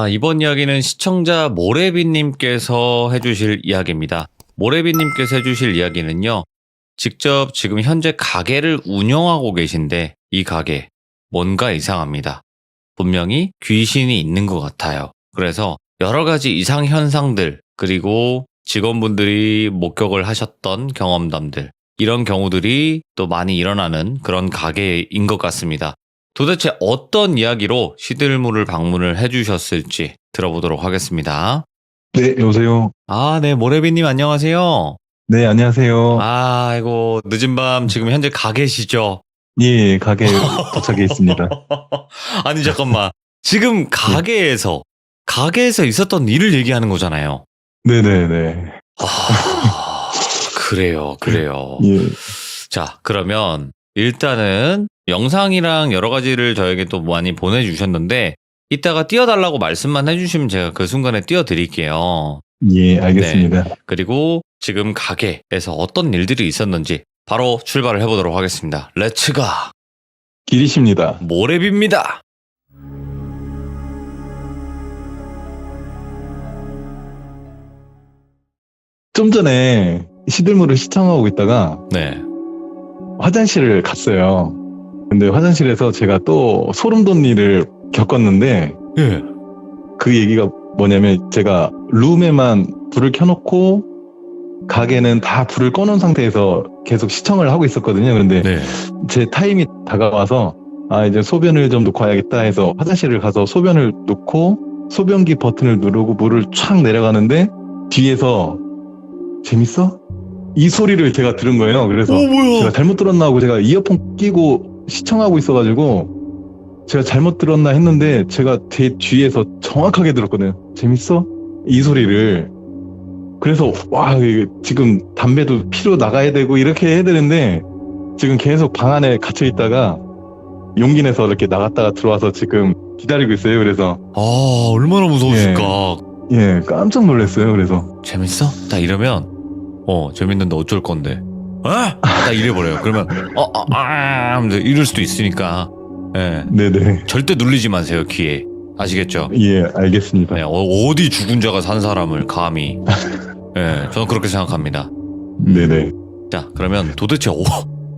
이번 이야기는 시청자 모래비님께서 해주실 이야기입니다. 모래비님께서 해주실 이야기는요, 직접 지금 현재 가게를 운영하고 계신데 이 가게 뭔가 이상합니다. 분명히 귀신이 있는 것 같아요. 그래서 여러 가지 이상 현상들, 그리고 직원분들이 목격을 하셨던 경험담들, 이런 경우들이 또 많이 일어나는 그런 가게인 것 같습니다. 도대체 어떤 이야기로 시들물을 방문을 해주셨을지 들어보도록 하겠습니다. 네, 여보세요. 네, 모래비님 안녕하세요. 네, 안녕하세요. 아이고, 늦은 밤 지금 현재 가게시죠? 예, 가게에 도착해 있습니다. 아니, 잠깐만. 지금 가게에서 있었던 일을 얘기하는 거잖아요. 네네네. 그래요. 예, 자, 그러면 일단은 영상이랑 여러 가지를 저에게 또 많이 보내주셨는데 이따가 띄워달라고 말씀만 해주시면 제가 그 순간에 띄워드릴게요. 예, 알겠습니다. 네. 그리고 지금 가게에서 어떤 일들이 있었는지 바로 출발을 해보도록 하겠습니다. 렛츠가 길이십니다. 모래비입니다. 좀 전에 시들물을 시청하고 있다가 네. 화장실을 갔어요. 근데 화장실에서 제가 또 소름 돋는 일을 겪었는데 예. 그 얘기가 뭐냐면 제가 룸에만 불을 켜놓고 가게는 다 불을 꺼놓은 상태에서 계속 시청을 하고 있었거든요. 그런데 네. 제 타임이 다가와서 이제 소변을 좀 놓고 와야겠다 해서 화장실을 가서 소변을 놓고 소변기 버튼을 누르고 물을 촥 내려가는데 뒤에서 재밌어? 이 소리를 제가 들은 거예요. 그래서 뭐야? 제가 잘못 들었나 하고 제가 이어폰 끼고 시청하고 있어가지고 제가 잘못 들었나 했는데 제가 제 뒤에서 정확하게 들었거든요. 재밌어? 이 소리를. 그래서 이게 지금 담배도 피러 나가야 되고 이렇게 해야 되는데 지금 계속 방 안에 갇혀 있다가 용기 내서 이렇게 나갔다가 들어와서 지금 기다리고 있어요. 그래서 얼마나 무서우실까. 예, 깜짝 놀랐어요. 그래서 재밌어? 딱 이러면 재밌는데 어쩔 건데. 딱 이래버려요. 그러면 하면서 이럴 수도 있으니까. 예. 네네. 절대 눌리지 마세요, 귀에. 아시겠죠? 예, 알겠습니다. 네, 어디 죽은 자가 산 사람을 감히. 예, 저는 그렇게 생각합니다. 네네. 자, 그러면 도대체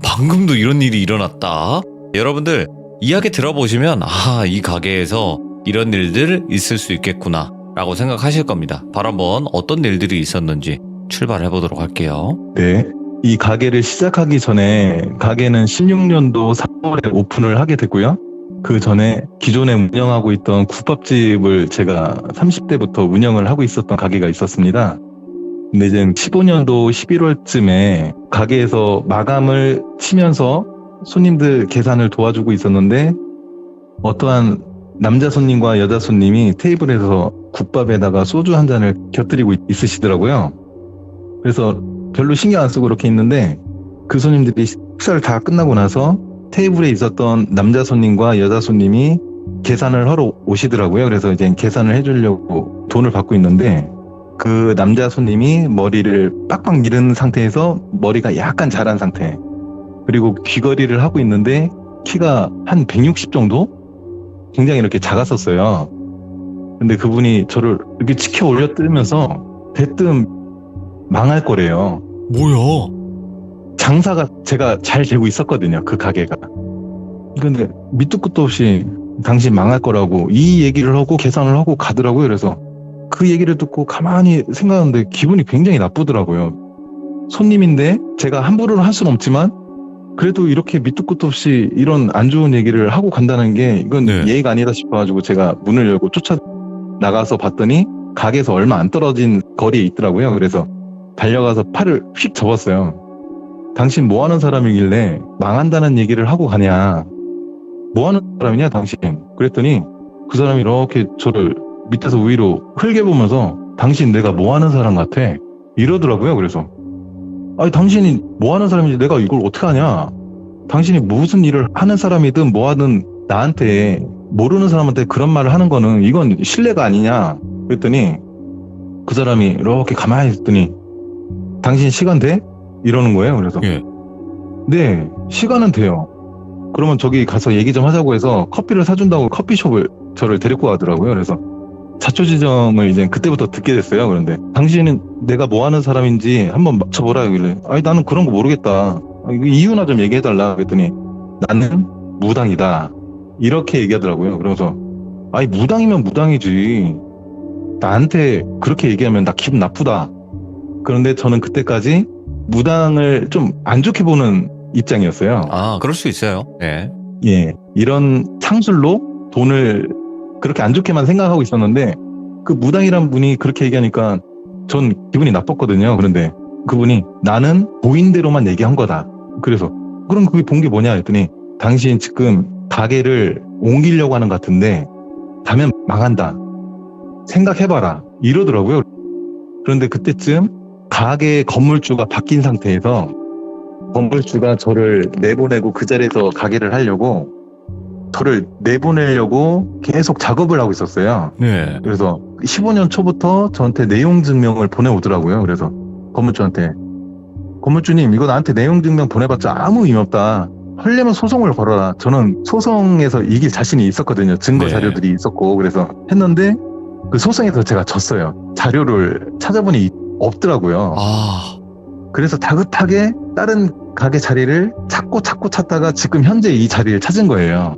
방금도 이런 일이 일어났다. 여러분들 이야기 들어보시면 이 가게에서 이런 일들 있을 수 있겠구나 라고 생각하실 겁니다. 바로 한번 어떤 일들이 있었는지 출발해 보도록 할게요. 네. 이 가게를 시작하기 전에 가게는 16년도 3월에 오픈을 하게 됐고요. 그 전에 기존에 운영하고 있던 국밥집을 제가 30대부터 운영을 하고 있었던 가게가 있었습니다. 근데 이제 15년도 11월쯤에 가게에서 마감을 치면서 손님들 계산을 도와주고 있었는데 어떠한 남자 손님과 여자 손님이 테이블에서 국밥에다가 소주 한 잔을 곁들이고 있으시더라고요. 그래서 별로 신경 안 쓰고 그렇게 있는데 그 손님들이 식사를 다 끝나고 나서 테이블에 있었던 남자 손님과 여자 손님이 계산을 하러 오시더라고요. 그래서 이제 계산을 해주려고 돈을 받고 있는데 그 남자 손님이 머리를 빡빡 밀은 상태에서 머리가 약간 자란 상태, 그리고 귀걸이를 하고 있는데 키가 한 160 정도? 굉장히 이렇게 작았었어요. 근데 그분이 저를 이렇게 치켜 올려뜨면서 대뜸 망할 거래요. 뭐야? 장사가 제가 잘 되고 있었거든요, 그 가게가. 근데 밑도 끝도 없이 당신 망할 거라고 이 얘기를 하고 계산을 하고 가더라고요. 그래서 그 얘기를 듣고 가만히 생각하는데 기분이 굉장히 나쁘더라고요. 손님인데 제가 함부로는 할 수는 없지만 그래도 이렇게 밑도 끝도 없이 이런 안 좋은 얘기를 하고 간다는 게 이건 예의가 아니다 싶어가지고 제가 문을 열고 쫓아 나가서 봤더니 가게에서 얼마 안 떨어진 거리에 있더라고요. 그래서 달려가서 팔을 휙 접었어요. 당신 뭐 하는 사람이길래 망한다는 얘기를 하고 가냐? 뭐 하는 사람이냐 당신? 그랬더니 그 사람이 이렇게 저를 밑에서 위로 흘겨보면서 당신 내가 뭐 하는 사람 같아? 이러더라고요. 그래서 당신이 뭐 하는 사람인지 내가 이걸 어떻게 하냐? 당신이 무슨 일을 하는 사람이든 뭐 하든 나한테 모르는 사람한테 그런 말을 하는 거는 이건 신뢰가 아니냐? 그랬더니 그 사람이 이렇게 가만히 있더니 당신 시간 돼? 이러는 거예요. 그래서 네, 시간은 돼요. 그러면 저기 가서 얘기 좀 하자고 해서 커피를 사준다고 커피숍을 저를 데리고 가더라고요. 그래서 자초지정을 이제 그때부터 듣게 됐어요. 그런데 당신은 내가 뭐 하는 사람인지 한번 맞춰보라. 이길래 아니 나는 그런 거 모르겠다. 이거 이유나 좀 얘기해달라. 그랬더니 나는 무당이다. 이렇게 얘기하더라고요. 그래서 아니 무당이면 무당이지. 나한테 그렇게 얘기하면 나 기분 나쁘다. 그런데 저는 그때까지 무당을 좀 안 좋게 보는 입장이었어요. 아, 그럴 수 있어요. 예. 예, 이런 상술로 돈을 그렇게 안 좋게만 생각하고 있었는데 그 무당이란 분이 그렇게 얘기하니까 전 기분이 나빴거든요. 그런데 그분이 나는 보인 대로만 얘기한 거다. 그래서 그럼 그게 본 게 뭐냐 했더니 당신 지금 가게를 옮기려고 하는 것 같은데 가면 망한다. 생각해봐라. 이러더라고요. 그런데 그때쯤 가게 건물주가 바뀐 상태에서 건물주가 저를 내보내고 그 자리에서 가게를 하려고 저를 내보내려고 계속 작업을 하고 있었어요. 네. 그래서 15년 초부터 저한테 내용 증명을 보내오더라고요. 그래서 건물주한테 건물주님 이거 나한테 내용 증명 보내봤자 아무 의미 없다. 하려면 소송을 걸어라. 저는 소송에서 이길 자신이 있었거든요. 증거 네. 자료들이 있었고 그래서 했는데 그 소송에서 제가 졌어요. 자료를 찾아보니 없더라고요. 아, 그래서 다급하게 다른 가게 자리를 찾고 찾다가 지금 현재 이 자리를 찾은 거예요.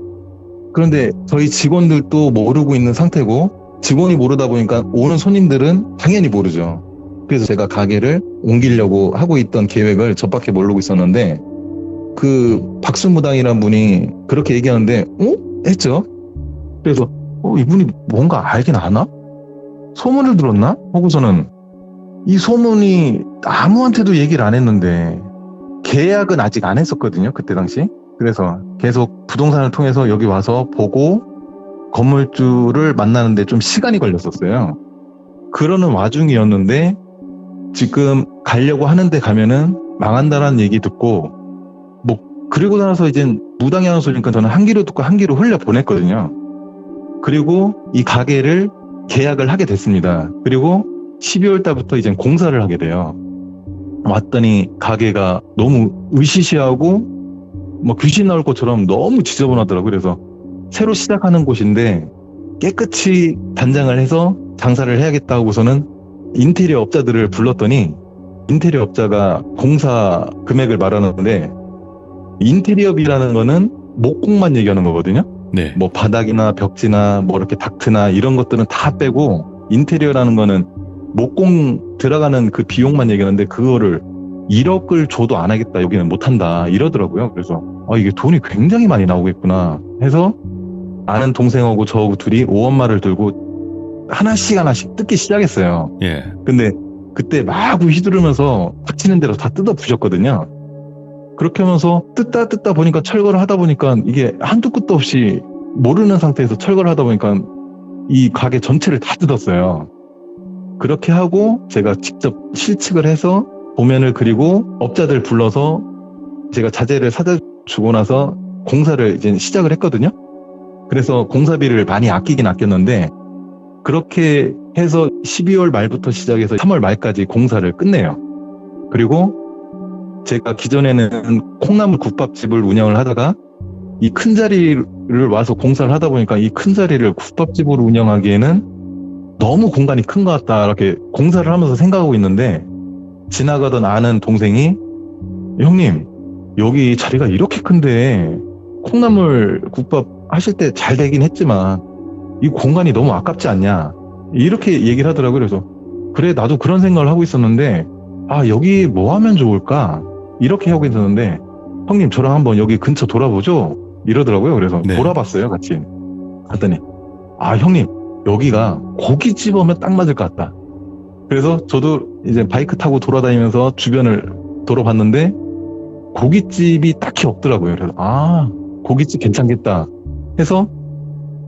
그런데 저희 직원들도 모르고 있는 상태고 직원이 모르다 보니까 오는 손님들은 당연히 모르죠. 그래서 제가 가게를 옮기려고 하고 있던 계획을 저밖에 모르고 있었는데 그 박수무당이란 분이 그렇게 얘기하는데 했죠. 그래서 이분이 뭔가 알긴 아나? 소문을 들었나? 하고서는 이 소문이 아무한테도 얘기를 안 했는데 계약은 아직 안 했었거든요. 그때 당시. 그래서 계속 부동산을 통해서 여기 와서 보고 건물주를 만나는데 좀 시간이 걸렸었어요. 그러는 와중이었는데 지금 가려고 하는데 가면은 망한다라는 얘기 듣고 뭐 그리고 나서 이제 무당이 하는 소리니까 저는 한 귀로 듣고 한 귀로 흘려 보냈거든요. 그리고 이 가게를 계약을 하게 됐습니다. 그리고 12월 달부터 이제 공사를 하게 돼요. 왔더니 가게가 너무 으시시하고 뭐 귀신 나올 것처럼 너무 지저분하더라고요. 그래서 새로 시작하는 곳인데 깨끗이 단장을 해서 장사를 해야겠다 하고서는 인테리어 업자들을 불렀더니 인테리어 업자가 공사 금액을 말하는데 인테리어비라는 거는 목공만 얘기하는 거거든요. 네. 뭐 바닥이나 벽지나 뭐 이렇게 닥트나 이런 것들은 다 빼고 인테리어라는 거는 목공 들어가는 그 비용만 얘기하는데 그거를 1억을 줘도 안 하겠다. 여기는 못 한다. 이러더라고요. 그래서 이게 돈이 굉장히 많이 나오겠구나 해서 아는 동생하고 저하고 둘이 5원마를 들고 하나씩 뜯기 시작했어요. 예. 근데 그때 마구 휘두르면서 닥치는 대로 다 뜯어 부셨거든요. 그렇게 하면서 뜯다 보니까 철거를 하다 보니까 이게 한두 끝도 없이 모르는 상태에서 철거를 하다 보니까 이 가게 전체를 다 뜯었어요. 그렇게 하고 제가 직접 실측을 해서 도면을 그리고 업자들 불러서 제가 자재를 사다 주고 나서 공사를 이제 시작을 했거든요. 그래서 공사비를 많이 아끼긴 아꼈는데 그렇게 해서 12월 말부터 시작해서 3월 말까지 공사를 끝내요. 그리고 제가 기존에는 콩나물 국밥집을 운영을 하다가 이 큰 자리를 와서 공사를 하다 보니까 이 큰 자리를 국밥집으로 운영하기에는 너무 공간이 큰 것 같다 이렇게 공사를 하면서 생각하고 있는데 지나가던 아는 동생이 형님 여기 자리가 이렇게 큰데 콩나물 국밥 하실 때 잘 되긴 했지만 이 공간이 너무 아깝지 않냐 이렇게 얘기를 하더라고요. 그래서 그래 나도 그런 생각을 하고 있었는데 여기 뭐 하면 좋을까 이렇게 하고 있었는데 형님 저랑 한번 여기 근처 돌아보죠 이러더라고요. 그래서 네. 돌아봤어요. 같이 갔더니 형님 여기가 고깃집 오면 딱 맞을 것 같다. 그래서 저도 이제 바이크 타고 돌아다니면서 주변을 돌아봤는데 고깃집이 딱히 없더라고요. 그래서 고깃집 괜찮겠다 해서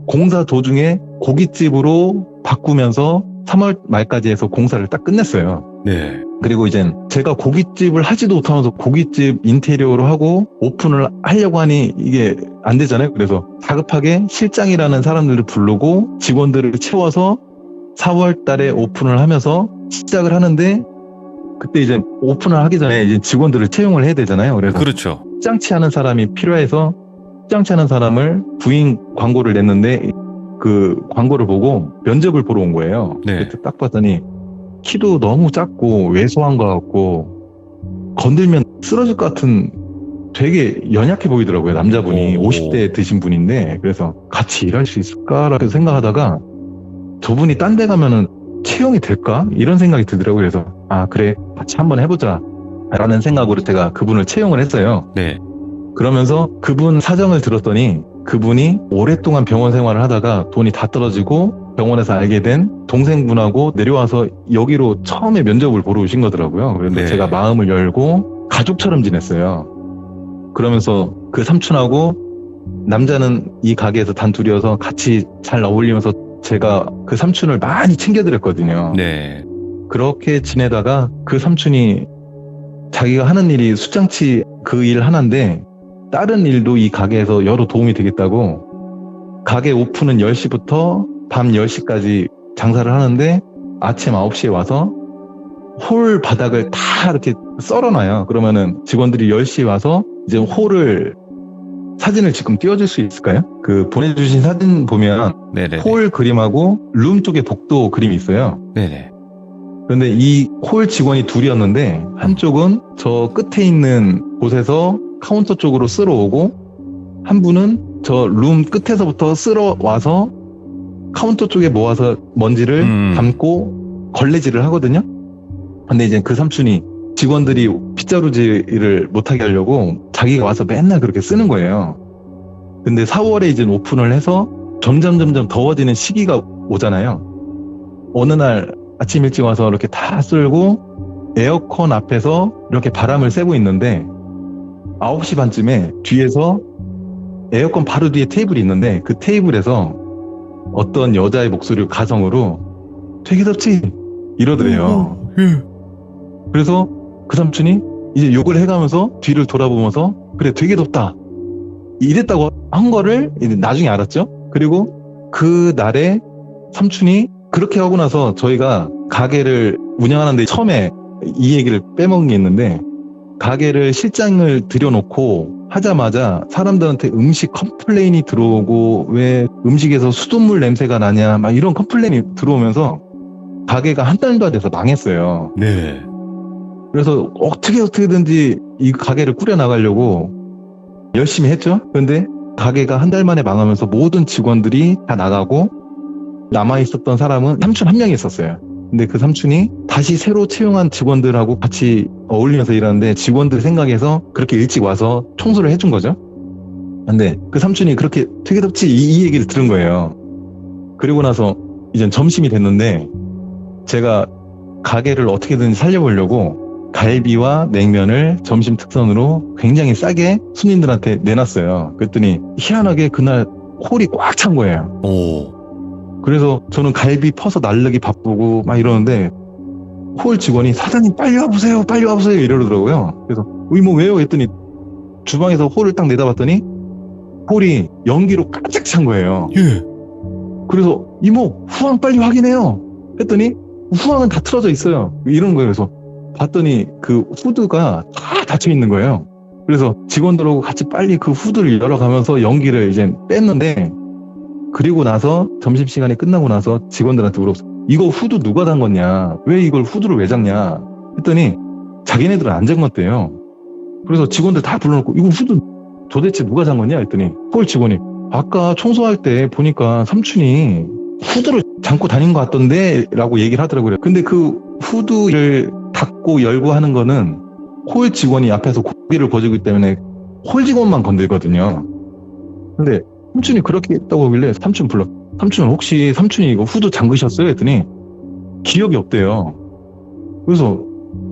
공사 도중에 고깃집으로 바꾸면서 3월 말까지 해서 공사를 딱 끝냈어요. 네. 그리고 이제 제가 고깃집을 하지도 못하면서 고깃집 인테리어로 하고 오픈을 하려고 하니 이게 안 되잖아요. 그래서 다급하게 실장이라는 사람들을 부르고 직원들을 채워서 4월 달에 오픈을 하면서 시작을 하는데 그때 이제 오픈을 하기 전에 이제 직원들을 채용을 해야 되잖아요. 그래서 그렇죠. 시장치 하는 사람이 필요해서 시장치 하는 사람을 부인 광고를 냈는데 그 광고를 보고 면접을 보러 온 거예요. 네. 그때 딱 봤더니 키도 너무 작고 왜소한 것 같고 건들면 쓰러질 것 같은 되게 연약해 보이더라고요. 남자분이 오. 50대 드신 분인데 그래서 같이 일할 수 있을까라고 생각하다가 저분이 딴 데 가면은 채용이 될까? 이런 생각이 들더라고요. 그래서 아 그래 같이 한번 해보자 라는 생각으로 제가 그분을 채용을 했어요. 네. 그러면서 그분 사정을 들었더니 그분이 오랫동안 병원 생활을 하다가 돈이 다 떨어지고 병원에서 알게 된 동생분하고 내려와서 여기로 처음에 면접을 보러 오신 거더라고요. 그런데 네. 제가 마음을 열고 가족처럼 지냈어요. 그러면서 그 삼촌하고 남자는 이 가게에서 단 둘이어서 같이 잘 어울리면서 제가 그 삼촌을 많이 챙겨드렸거든요. 네. 그렇게 지내다가 그 삼촌이 자기가 하는 일이 숫장치 그 일 하나인데 다른 일도 이 가게에서 여러 도움이 되겠다고 가게 오픈은 10시부터 밤 10시까지 장사를 하는데 아침 9시에 와서 홀 바닥을 다 이렇게 썰어놔요. 그러면은 직원들이 10시에 와서 이제 홀을 사진을 지금 띄워줄 수 있을까요? 그 보내주신 사진 보면 네네. 홀 그림하고 룸 쪽에 복도 그림이 있어요. 네네. 그런데 이 홀 직원이 둘이었는데 한쪽은 저 끝에 있는 곳에서 카운터 쪽으로 쓸어오고 한 분은 저 룸 끝에서부터 쓸어와서 카운터 쪽에 모아서 먼지를 담고 걸레질을 하거든요. 근데 이제 그 삼촌이 직원들이 빗자루질을 못하게 하려고 자기가 와서 맨날 그렇게 쓰는 거예요. 근데 4월에 이제 오픈을 해서 점점 더워지는 시기가 오잖아요. 어느 날 아침 일찍 와서 이렇게 다 쓸고 에어컨 앞에서 이렇게 바람을 쐬고 있는데 9시 반쯤에 뒤에서 에어컨 바로 뒤에 테이블이 있는데 그 테이블에서 어떤 여자의 목소리로 가성으로 되게 덥지? 이러더래요. 그래서 그 삼촌이 이제 욕을 해가면서 뒤를 돌아보면서 그래 되게 덥다 이랬다고 한 거를 이제 나중에 알았죠. 그리고 그 날에 삼촌이 그렇게 하고 나서 저희가 가게를 운영하는데 처음에 이 얘기를 빼먹은 게 있는데 가게를 실장을 들여놓고 하자마자 사람들한테 음식 컴플레인이 들어오고 왜 음식에서 수돗물 냄새가 나냐 막 이런 컴플레인이 들어오면서 가게가 한 달도 안 돼서 망했어요. 네. 그래서 어떻게든지 이 가게를 꾸려나가려고 열심히 했죠. 그런데 가게가 한 달 만에 망하면서 모든 직원들이 다 나가고 남아있었던 사람은 삼촌 한 명이 있었어요. 근데 그 삼촌이 다시 새로 채용한 직원들하고 같이 어울리면서 일하는데 직원들 생각해서 그렇게 일찍 와서 청소를 해준 거죠. 근데 그 삼촌이 그렇게 되게 덥지 이 얘기를 들은 거예요. 그리고 나서 이제 점심이 됐는데 제가 가게를 어떻게든 살려보려고 갈비와 냉면을 점심 특선으로 굉장히 싸게 손님들한테 내놨어요. 그랬더니 희한하게 그날 홀이 꽉 찬 거예요. 오. 그래서 저는 갈비 퍼서 날르기 바쁘고 막 이러는데 홀 직원이 사장님 빨리 와보세요 이러더라고요. 그래서 이모 왜요 했더니 주방에서 홀을 딱 내다봤더니 홀이 연기로 깜짝 찬 거예요. 예. 그래서 이모 후황 빨리 확인해요 했더니 후황은 다 틀어져 있어요. 이런 거예요. 그래서 봤더니 그 후드가 다 닫혀 있는 거예요. 그래서 직원들하고 같이 빨리 그 후드를 열어가면서 연기를 이제 뺐는데 그리고 나서 점심시간이 끝나고 나서 직원들한테 물어봤어. 이거 후드 누가 담궜냐? 왜 이걸 후드를 왜 잡냐? 했더니 자기네들은 안 잠궜대요. 그래서 직원들 다 불러놓고 이거 후드 도대체 누가 잠궜냐? 했더니 홀 직원이 아까 청소할 때 보니까 삼촌이 후드를 잠고 다닌 것 같던데 라고 얘기를 하더라고요. 근데 그 후드를 닫고 열고 하는 거는 홀 직원이 앞에서 고기를 거주기 때문에 홀 직원만 건들거든요. 근데 삼촌이 그렇게 했다고 하길래 삼촌 불러. 삼촌 혹시 삼촌이 이거 후드 잠그셨어요? 했더니 기억이 없대요. 그래서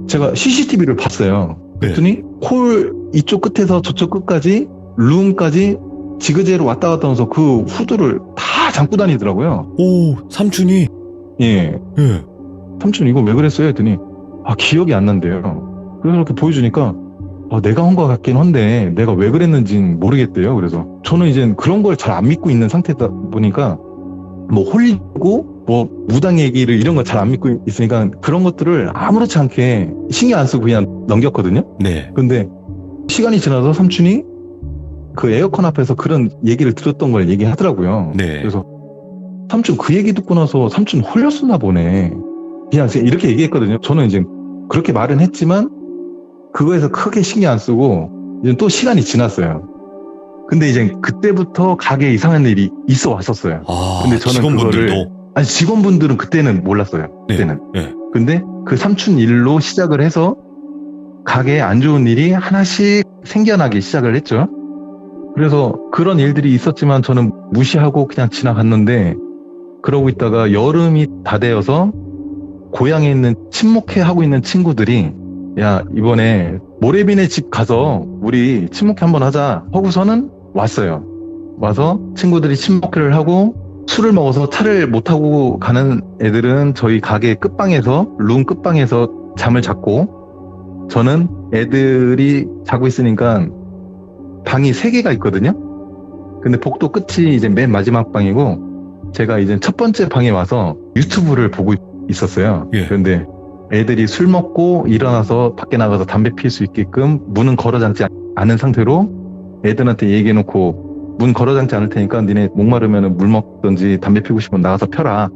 제가 CCTV를 봤어요. 그랬더니 홀 이쪽 끝에서 저쪽 끝까지 룸까지 지그재로 왔다 갔다 하면서 그 후드를 다 잠고 다니더라고요. 오, 삼촌이? 예. 예. 삼촌 이거 왜 그랬어요? 했더니 기억이 안 난대요. 그래서 이렇게 보여주니까 내가 한 것 같긴 한데 내가 왜 그랬는지는 모르겠대요. 그래서 저는 이제 그런 걸 잘 안 믿고 있는 상태다 보니까 뭐 홀리고 뭐 무당 얘기를 이런 거 잘 안 믿고 있으니까 그런 것들을 아무렇지 않게 신경 안 쓰고 그냥 넘겼거든요. 네. 근데 시간이 지나서 삼촌이 그 에어컨 앞에서 그런 얘기를 들었던 걸 얘기하더라고요. 네. 그래서 삼촌 그 얘기 듣고 나서 삼촌 홀렸었나 보네. 그냥 이렇게 얘기했거든요. 저는 이제 그렇게 말은 했지만 그거에서 크게 신경 안 쓰고 이제 또 시간이 지났어요. 근데 이제 그때부터 가게에 이상한 일이 있어 왔었어요. 아, 근데 저는 직원분들도. 아니 직원분들은 그때는 몰랐어요. 그때는. 네. 근데 그 삼촌 일로 시작을 해서 가게에 안 좋은 일이 하나씩 생겨나기 시작을 했죠. 그래서 그런 일들이 있었지만 저는 무시하고 그냥 지나갔는데, 그러고 있다가 여름이 다 되어서 고향에 있는 친목회 하고 있는 친구들이 야 이번에 모래빈의 집 가서 우리 친목회 한번 하자 하고서는 왔어요. 와서 친구들이 친목회를 하고 술을 먹어서 차를 못 타고 가는 애들은 저희 가게 끝방에서 룸 끝방에서 잠을 잤고, 저는 애들이 자고 있으니까 방이 3개가 있거든요. 근데 복도 끝이 이제 맨 마지막 방이고 제가 이제 첫 번째 방에 와서 유튜브를 보고 있었어요. 예. 그런데 애들이 술 먹고 일어나서 밖에 나가서 담배 피울 수 있게끔 문은 걸어잠지 않은 상태로 애들한테 얘기해놓고 문 걸어잠지 않을 테니까 니네 목마르면 물 먹든지 담배 피우고 싶으면 나가서 펴라.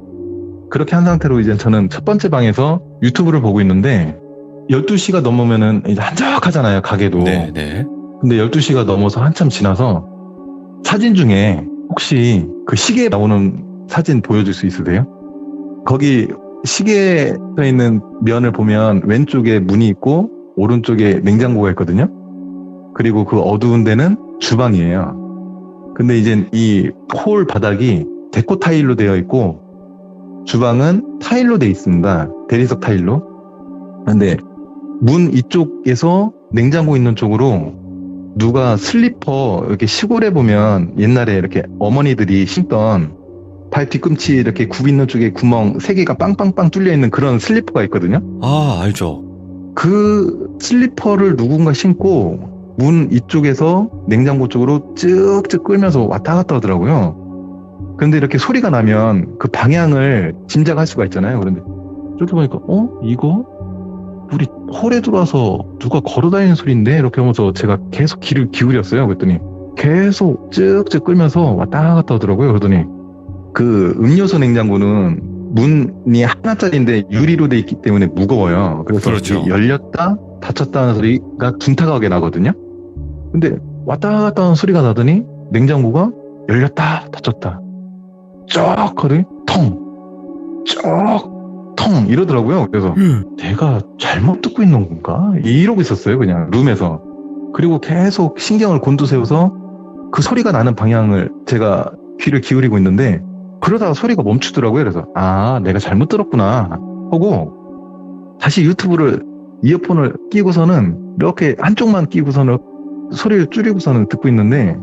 그렇게 한 상태로 이제 저는 첫 번째 방에서 유튜브를 보고 있는데 12시가 넘으면은 이제 한적하잖아요, 가게도. 네, 네. 근데 12시가 넘어서 한참 지나서 사진 중에 혹시 그 시계에 나오는 사진 보여줄 수 있으세요? 거기 시계에 서 있는 면을 보면 왼쪽에 문이 있고 오른쪽에 냉장고가 있거든요. 그리고 그 어두운 데는 주방이에요. 근데 이제 이 홀 바닥이 데코 타일로 되어 있고 주방은 타일로 되어 있습니다. 대리석 타일로. 근데 문 이쪽에서 냉장고 있는 쪽으로 누가 슬리퍼, 이렇게 시골에 보면 옛날에 이렇게 어머니들이 신던 발 뒤꿈치 이렇게 굽 있는 쪽에 구멍 3개가 빵빵빵 뚫려 있는 그런 슬리퍼가 있거든요. 아, 알죠. 그 슬리퍼를 누군가 신고 문 이쪽에서 냉장고 쪽으로 쭉쭉 끌면서 왔다 갔다 하더라고요. 근데 이렇게 소리가 나면 그 방향을 짐작할 수가 있잖아요. 그런데 이렇게 보니까 이거 우리 홀에 들어와서 누가 걸어다니는 소리인데 이렇게 하면서 제가 계속 귀를 기울였어요. 그랬더니 계속 쭉쭉 끌면서 왔다 갔다 하더라고요. 그러더니 그 음료수 냉장고는 문이 하나짜리인데 유리로 돼 있기 때문에 무거워요. 그래서 그렇죠. 이게 열렸다 닫혔다 하는 소리가 둔탁하게 나거든요. 근데 왔다 갔다 하는 소리가 나더니 냉장고가 열렸다 닫혔다 쭉 하더니 통 이러더라고요. 그래서 내가 잘못 듣고 있는 건가? 이러고 있었어요. 그냥 룸에서. 그리고 계속 신경을 곤두세워서 그 소리가 나는 방향을 제가 귀를 기울이고 있는데 그러다가 소리가 멈추더라고요. 그래서 내가 잘못 들었구나 하고 다시 유튜브를 이어폰을 끼고서는 이렇게 한쪽만 끼고서는 소리를 줄이고서는 듣고 있는데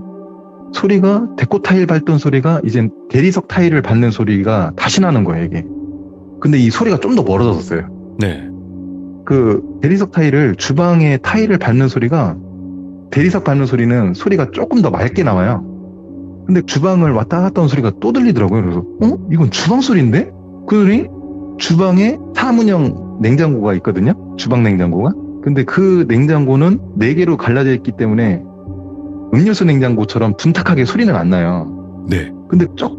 소리가 데코 타일 밟던 소리가 이제 대리석 타일을 밟는 소리가 다시 나는 거예요. 이게. 근데 이 소리가 좀 더 멀어졌어요. 네. 그 대리석 타일을 주방에 타일을 밟는 소리가 대리석 밟는 소리는 소리가 조금 더 맑게 나와요. 근데 주방을 왔다 갔다 하는 소리가 또 들리더라고요. 그래서 이건 주방 소리인데? 그러더니 주방에 사문형 냉장고가 있거든요. 주방 냉장고가. 근데 그 냉장고는 4개로 갈라져 있기 때문에 음료수 냉장고처럼 둔탁하게 소리는 안 나요. 네. 근데 통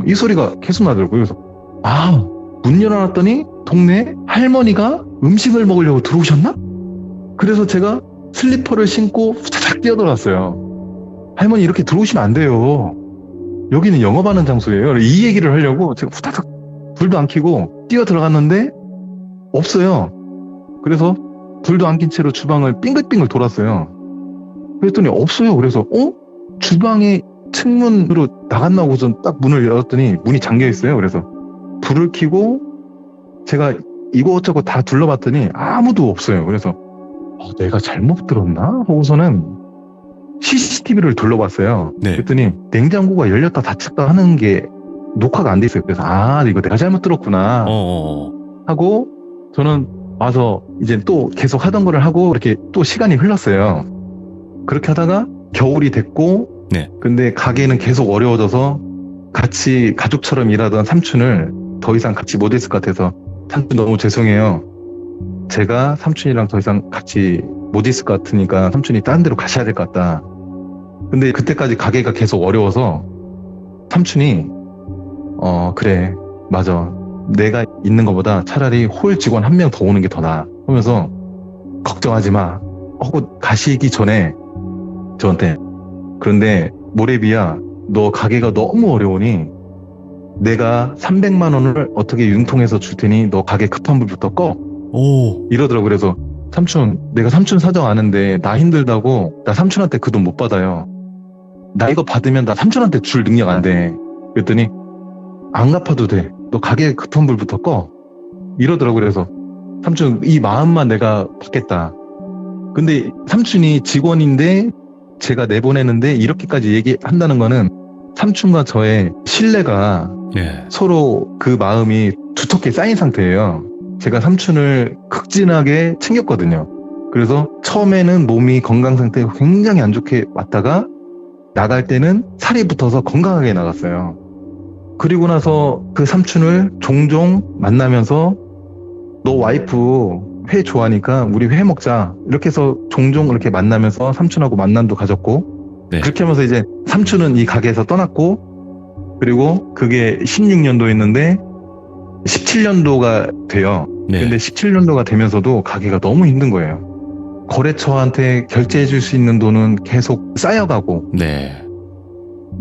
이 소리가 계속 나더라고요. 그래서 문 열어놨더니 동네에 할머니가 음식을 먹으려고 들어오셨나? 그래서 제가 슬리퍼를 신고 후다닥 뛰어들어왔어요. 할머니 이렇게 들어오시면 안 돼요. 여기는 영업하는 장소예요. 이 얘기를 하려고 제가 후다닥 불도 안 켜고 뛰어들어갔는데 없어요. 그래서 불도 안 킨 채로 주방을 빙글빙글 돌았어요. 그랬더니 없어요. 그래서 주방에 측문으로 나갔나 하고서 딱 문을 열었더니 문이 잠겨 있어요. 그래서 불을 켜고 제가 이것저것 다 둘러봤더니 아무도 없어요. 그래서 내가 잘못 들었나? 하고서는 CCTV를 둘러봤어요. 네. 그랬더니 냉장고가 열렸다 닫혔다 하는 게 녹화가 안 돼 있어요. 그래서 이거 내가 잘못 들었구나 하고 저는 와서 이제 또 계속 하던 거를 하고 이렇게 또 시간이 흘렀어요. 그렇게 하다가 겨울이 됐고 네. 근데 가게는 계속 어려워져서 같이 가족처럼 일하던 삼촌을 더 이상 같이 못 있을 것 같아서 삼촌 너무 죄송해요. 제가 삼촌이랑 더 이상 같이 못 있을 것 같으니까 삼촌이 다른 데로 가셔야 될 것 같다. 근데 그때까지 가게가 계속 어려워서 삼촌이 그래 맞아 내가 있는 것보다 차라리 홀 직원 한 명 더 오는 게 더 나아 하면서 걱정하지 마 하고 가시기 전에 저한테 그런데 모래비야 너 가게가 너무 어려우니 내가 300만 원을 어떻게 융통해서 줄 테니 너 가게 급한 불부터 꺼 오. 이러더라고. 그래서 삼촌 내가 삼촌 사정 아는데 나 힘들다고 나 삼촌한테 그 돈 못 받아요. 나 이거 받으면 나 삼촌한테 줄 능력 안 돼. 그랬더니 안 갚아도 돼. 너 가게 급한 불부터 꺼 이러더라고. 그래서 삼촌 이 마음만 내가 받겠다. 근데 삼촌이 직원인데 제가 내보내는데 이렇게까지 얘기한다는 거는 삼촌과 저의 신뢰가 예. 서로 그 마음이 두텁게 쌓인 상태예요. 제가 삼촌을 극진하게 챙겼거든요. 그래서 처음에는 몸이 건강 상태가 굉장히 안 좋게 왔다가 나갈 때는 살이 붙어서 건강하게 나갔어요. 그리고 나서 그 삼촌을 종종 만나면서 너 와이프 회 좋아하니까 우리 회 먹자 이렇게 해서 종종 이렇게 만나면서 삼촌하고 만남도 가졌고 네. 그렇게 하면서 이제 삼촌은 이 가게에서 떠났고 그리고 그게 16년도였는데 17년도가 돼요. 네. 근데 17년도가 되면서도 가게가 너무 힘든 거예요. 거래처한테 결제해 줄 수 있는 돈은 계속 쌓여가고 네.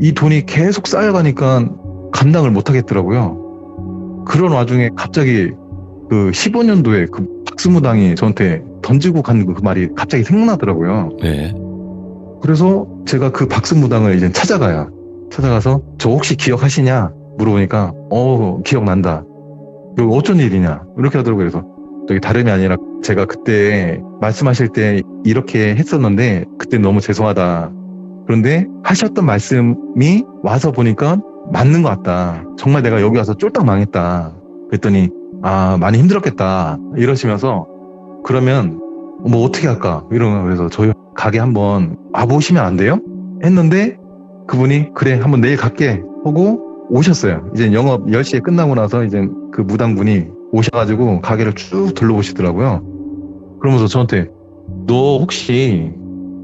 이 돈이 계속 쌓여가니까 감당을 못 하겠더라고요. 그런 와중에 갑자기 그 15년도에 그 박수무당이 저한테 던지고 간 그 말이 갑자기 생각나더라고요. 네. 그래서 제가 그 박수무당을 이제 찾아가요. 찾아가서 저 혹시 기억하시냐 물어보니까 기억난다. 이거 어쩐 일이냐 이렇게 하더라고요. 그래서 저기 다름이 아니라 제가 그때 말씀하실 때 이렇게 했었는데 그때 너무 죄송하다. 그런데 하셨던 말씀이 와서 보니까 맞는 것 같다. 정말 내가 여기 와서 쫄딱 망했다. 그랬더니 많이 힘들었겠다 이러시면서 그러면 뭐 어떻게 할까 이러면 그래서 저희 가게 한번 와보시면 안 돼요? 했는데 그분이 그래 한번 내일 갈게 하고 오셨어요. 이제 영업 10시에 끝나고 나서 이제 그 무당분이 오셔가지고 가게를 쭉 둘러보시더라고요. 그러면서 저한테 너 혹시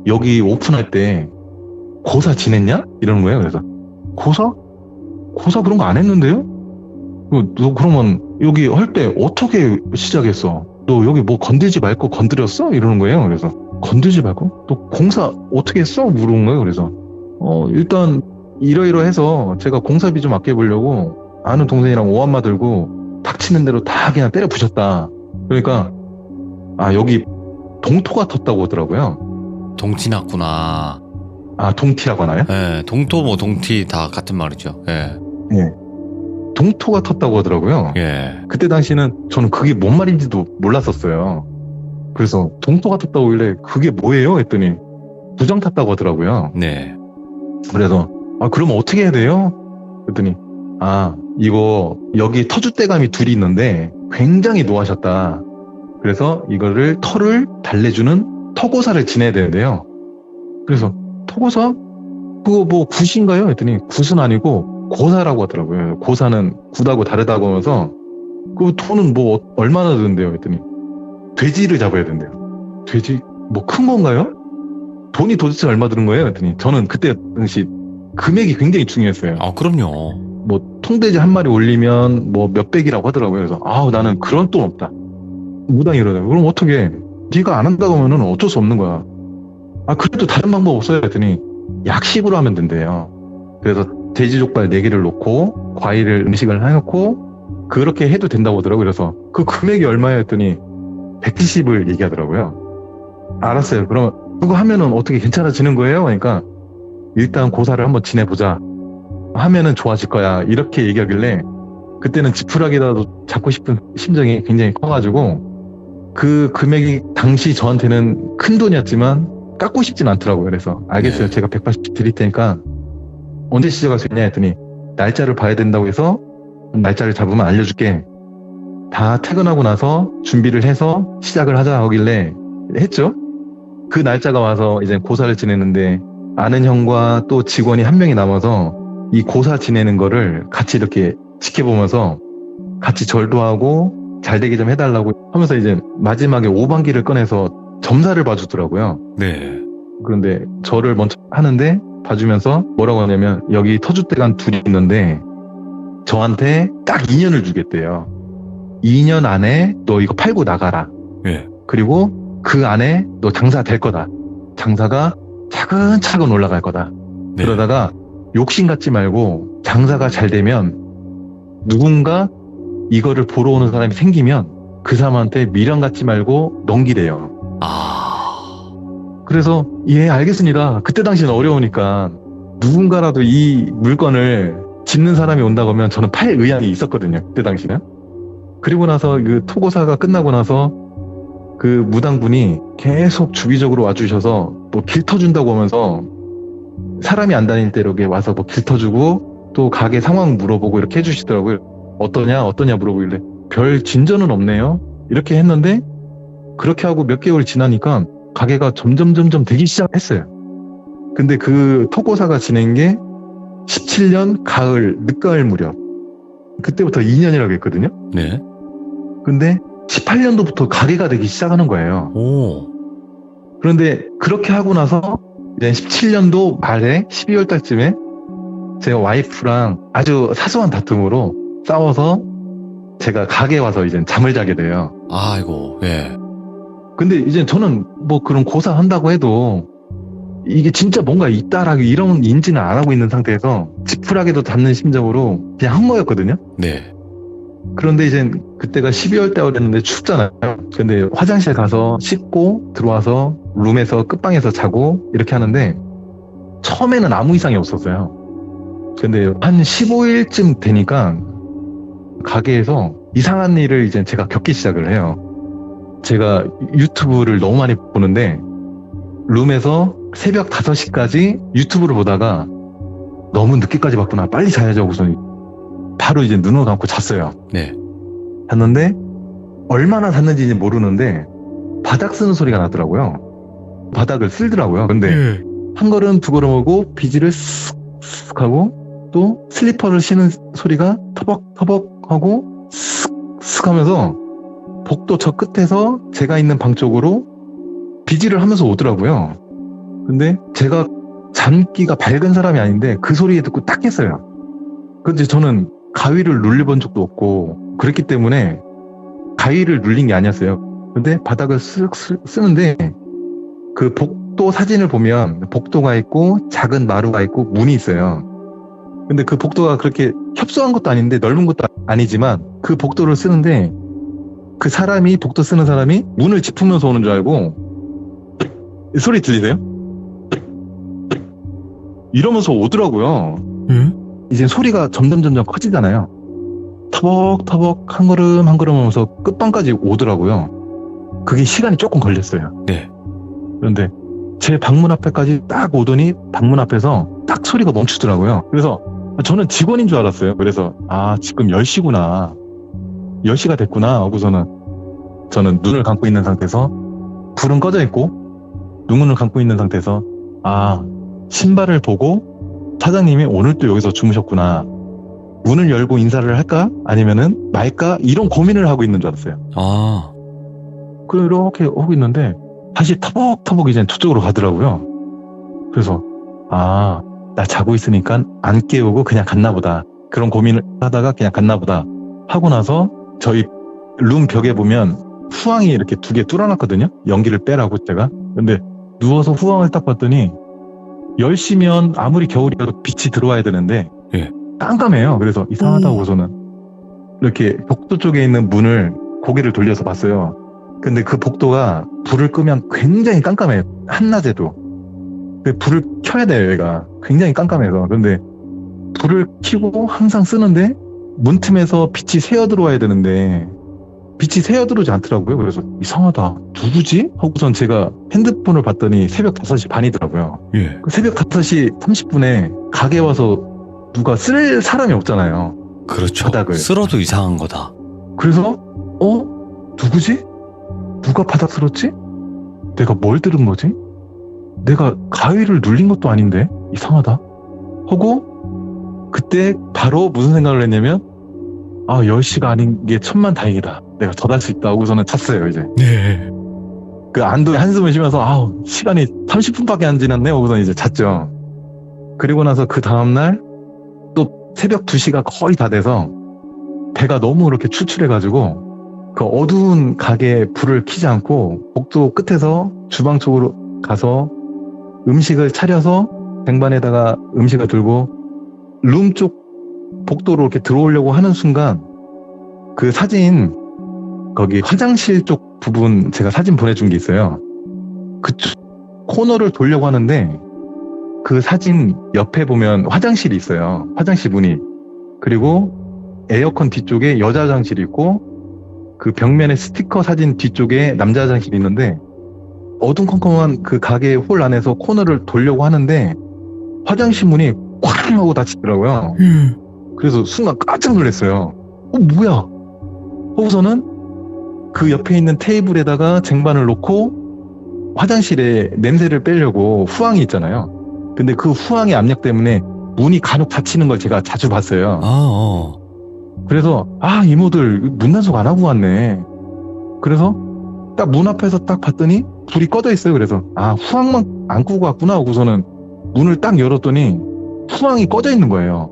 여기 오픈할 때 고사 지냈냐? 이러는 거예요. 그래서 고사? 고사 그런 거 안 했는데요? 너 그러면 여기 할 때 어떻게 시작했어? 너 여기 뭐 건들지 말고 건드렸어? 이러는 거예요. 그래서 건들지 말고? 너 공사 어떻게 했어? 물어본 거예요. 그래서 일단 이러이러해서 제가 공사비 좀 아껴보려고 아는 동생이랑 오한마 들고 닥치는 대로 다 그냥 때려 부셨다. 그러니까 여기 동토가 텄다고 하더라고요. 동티 났구나. 동티라고 하나요? 예. 동토 뭐 동티 다 같은 말이죠. 예. 예. 동토가 텄다고 하더라고요. 예. 그때 당시는 저는 그게 뭔 말인지도 몰랐었어요. 그래서 동토가 텄다고 하길래 그게 뭐예요? 했더니 부정 탔다고 하더라고요. 네. 그래서 그럼 어떻게 해야 돼요? 그랬더니 이거 여기 터줏대감이 둘이 있는데 굉장히 노하셨다. 그래서 이거를 터를 달래주는 터고사를 지내야 되는데요. 그래서 터고사? 그거 뭐 굿인가요? 했더니 굿은 아니고 고사라고 하더라고요. 고사는 굿하고 다르다고 하면서 그 돈은 뭐 얼마나 드는데요? 했더니 돼지를 잡아야 된대요. 돼지? 뭐 큰 건가요? 돈이 도대체 얼마 드는 거예요? 했더니 저는 그때 당시 금액이 굉장히 중요했어요. 그럼요. 뭐 통돼지 한 마리 올리면 뭐 몇백이라고 하더라고요. 그래서 나는 그런 돈 없다. 무당이 이러더라고요. 그럼 어떻게 네가 안 한다고 하면은 어쩔 수 없는 거야. 그래도 다른 방법 없어요? 했더니 약식으로 하면 된대요. 그래서 돼지족발 4개를 놓고 과일을 음식을 해놓고 그렇게 해도 된다고 하더라고요. 그래서 그 금액이 얼마예요? 했더니 170을 얘기하더라고요. 알았어요. 그럼 그거 하면은 어떻게 괜찮아지는 거예요? 그러니까 일단 고사를 한번 지내보자. 하면은 좋아질 거야. 이렇게 얘기하길래 그때는 지푸라기라도 잡고 싶은 심정이 굉장히 커가지고 그 금액이 당시 저한테는 큰 돈이었지만 깎고 싶진 않더라고요. 그래서 알겠어요. 제가 180 드릴 테니까 언제 시작할 수 있냐 했더니 날짜를 봐야 된다고 해서 날짜를 잡으면 알려줄게. 다 퇴근하고 나서 준비를 해서 시작을 하자 하길래 했죠. 그 날짜가 와서 이제 고사를 지내는데 아는 형과 또 직원이 한 명이 남아서 이 고사 지내는 거를 같이 이렇게 지켜보면서 같이 절도 하고 잘 되게 좀 해달라고 하면서 이제 마지막에 오방기를 꺼내서 점사를 봐주더라고요. 네. 그런데 절을 먼저 하는데 봐주면서 뭐라고 하냐면 여기 터줏대감 둘이 있는데 저한테 딱 2년을 주겠대요. 2년 안에 너 이거 팔고 나가라. 예. 그리고 그 안에 너 장사 될 거다. 장사가 차근차근 올라갈 거다. 네. 그러다가 욕심 갖지 말고 장사가 잘 되면 누군가 이거를 보러 오는 사람이 생기면 그 사람한테 미련 갖지 말고 넘기래요. 그래서 예 알겠습니다. 그때 당시는 어려우니까 누군가라도 이 물건을 짓는 사람이 온다고 하면 저는 팔 의향이 있었거든요. 그때 당시는. 그리고 나서 그 토고사가 끝나고 나서 그 무당분이 계속 주기적으로 와주셔서 뭐 길 터준다고 하면서 사람이 안 다닐 때 이렇게 와서 뭐 길 터주고 또 가게 상황 물어보고 이렇게 해주시더라고요. 어떠냐 물어보길래 별 진전은 없네요. 이렇게 했는데 그렇게 하고 몇 개월 지나니까 가게가 점점 되기 시작했어요. 근데 그 토고사가 지낸 게 17년 가을, 늦가을 무렵. 그때부터 2년이라고 했거든요. 네. 근데 18년도부터 가게가 되기 시작하는 거예요. 오. 그런데 그렇게 하고 나서 이제 17년도 말에 12월 달쯤에 제가 와이프랑 아주 사소한 다툼으로 싸워서 제가 가게에 와서 이제 잠을 자게 돼요. 아이고, 예. 근데 이제 저는 뭐 그런 고사한다고 해도 이게 진짜 뭔가 있다라고 이런 인지는 안 하고 있는 상태에서 지푸라기도 잡는 심정으로 그냥 한 거였거든요. 네. 그런데 이제 그때가 12월 달이었는데 춥잖아요. 근데 화장실 가서 씻고 들어와서 룸에서 끝방에서 자고 이렇게 하는데 처음에는 아무 이상이 없었어요. 근데 한 15일쯤 되니까 가게에서 이상한 일을 이제 제가 겪기 시작을 해요. 제가 유튜브를 너무 많이 보는데 룸에서 새벽 5시까지 유튜브를 보다가 너무 늦게까지 봤구나. 빨리 자야지 하고서 바로 이제 눈을 감고 잤어요. 네. 잤는데 얼마나 잤는지 모르는데 바닥 쓰는 소리가 나더라고요. 바닥을 쓸더라고요. 근데 한 걸음 두 걸음 오고 비지를 쓱쓱 하고 또 슬리퍼를 신는 소리가 터벅터벅 하고 쓱쓱 하면서 복도 저 끝에서 제가 있는 방 쪽으로 비지를 하면서 오더라고요. 근데 제가 잠기가 밝은 사람이 아닌데 그 소리 듣고 딱 깼어요. 근데 저는 가위를 눌려본 적도 없고 그랬기 때문에 가위를 눌린 게 아니었어요. 근데 바닥을 쓱 쓰는데 그 복도 사진을 보면 복도가 있고 작은 마루가 있고 문이 있어요. 근데 그 복도가 그렇게 협소한 것도 아닌데 넓은 것도 아니지만 그 복도를 쓰는데 그 사람이 복도 쓰는 사람이 문을 짚으면서 오는 줄 알고 소리 들리세요? 이러면서 오더라고요. 이제 소리가 점점 커지잖아요. 터벅터벅 한 걸음 한 걸음 하면서 끝방까지 오더라고요. 그게 시간이 조금 걸렸어요. 네. 그런데 제 방문 앞에까지 딱 오더니 방문 앞에서 딱 소리가 멈추더라고요. 그래서 저는 직원인 줄 알았어요. 그래서 지금 10시구나. 10시가 됐구나 하고서는 저는 눈을 감고 있는 상태에서 불은 꺼져 있고 눈을 감고 있는 상태에서 신발을 보고 사장님이 오늘 또 여기서 주무셨구나. 문을 열고 인사를 할까? 아니면은 말까? 이런 고민을 하고 있는 줄 알았어요. 그렇게 하고 있는데 다시 터벅터벅 이제 저쪽으로 가더라고요. 그래서 나 자고 있으니까 안 깨우고 그냥 갔나 보다. 그런 고민을 하다가 그냥 갔나 보다 하고 나서 저희 룸 벽에 보면 후황이 이렇게 2개 뚫어놨거든요. 연기를 빼라고 제가. 근데 누워서 후황을 딱 봤더니 10시면 아무리 겨울이라도 빛이 들어와야 되는데 깜깜해요. 그래서 이상하다고서는 이렇게 복도 쪽에 있는 문을 고개를 돌려서 봤어요. 근데 그 복도가 불을 끄면 굉장히 깜깜해요. 한낮에도. 불을 켜야 돼요, 얘가. 굉장히 깜깜해서. 근데 불을 켜고 항상 쓰는데 문틈에서 빛이 새어 들어와야 되는데 빛이 새어 들어오지 않더라고요. 그래서 이상하다. 누구지? 하고선 제가 핸드폰을 봤더니 새벽 5시 반이더라고요. 그 새벽 5시 30분에 가게 와서 누가 쓸 사람이 없잖아요. 그렇죠. 바닥을. 쓸어도 이상한 거다. 그래서 누구지? 누가 바닥 쓸었지? 내가 뭘 들은 거지? 내가 가위를 눌린 것도 아닌데 이상하다 하고 그때 바로 무슨 생각을 했냐면 10시가 아닌 게 천만다행이다. 내가 더 잘 수 있다 하고서는 잤어요. 이제 그 안도의 한숨을 쉬면서 시간이 30분밖에 안 지났네 하고서는 이제 잤죠. 그리고 나서 그 다음날 또 새벽 2시가 거의 다 돼서 배가 너무 그렇게 출출해가지고 그 어두운 가게에 불을 켜지 않고 복도 끝에서 주방 쪽으로 가서 음식을 차려서 쟁반에다가 음식을 들고 룸 쪽 복도로 이렇게 들어오려고 하는 순간 그 사진 거기 화장실 쪽 부분 제가 사진 보내준 게 있어요. 그쪽 코너를 돌려고 하는데 그 사진 옆에 보면 화장실이 있어요. 화장실 문이. 그리고 에어컨 뒤쪽에 여자 화장실이 있고 그 벽면에 스티커 사진 뒤쪽에 남자 화장실이 있는데 어둠컴컴한 그 가게 홀 안에서 코너를 돌려고 하는데 화장실 문이 쾅 하고 닫히더라고요. 그래서 순간 깜짝 놀랐어요. 뭐야? 하고서는 그 옆에 있는 테이블에다가 쟁반을 놓고 화장실에 냄새를 빼려고 후황이 있잖아요. 근데 그 후황의 압력 때문에 문이 간혹 닫히는 걸 제가 자주 봤어요. 그래서 이모들 문 단속 안 하고 왔네. 그래서 딱 문 앞에서 딱 봤더니 불이 꺼져 있어요. 그래서 후황만 안 끄고 왔구나 하고서는 문을 딱 열었더니 후황이 꺼져 있는 거예요.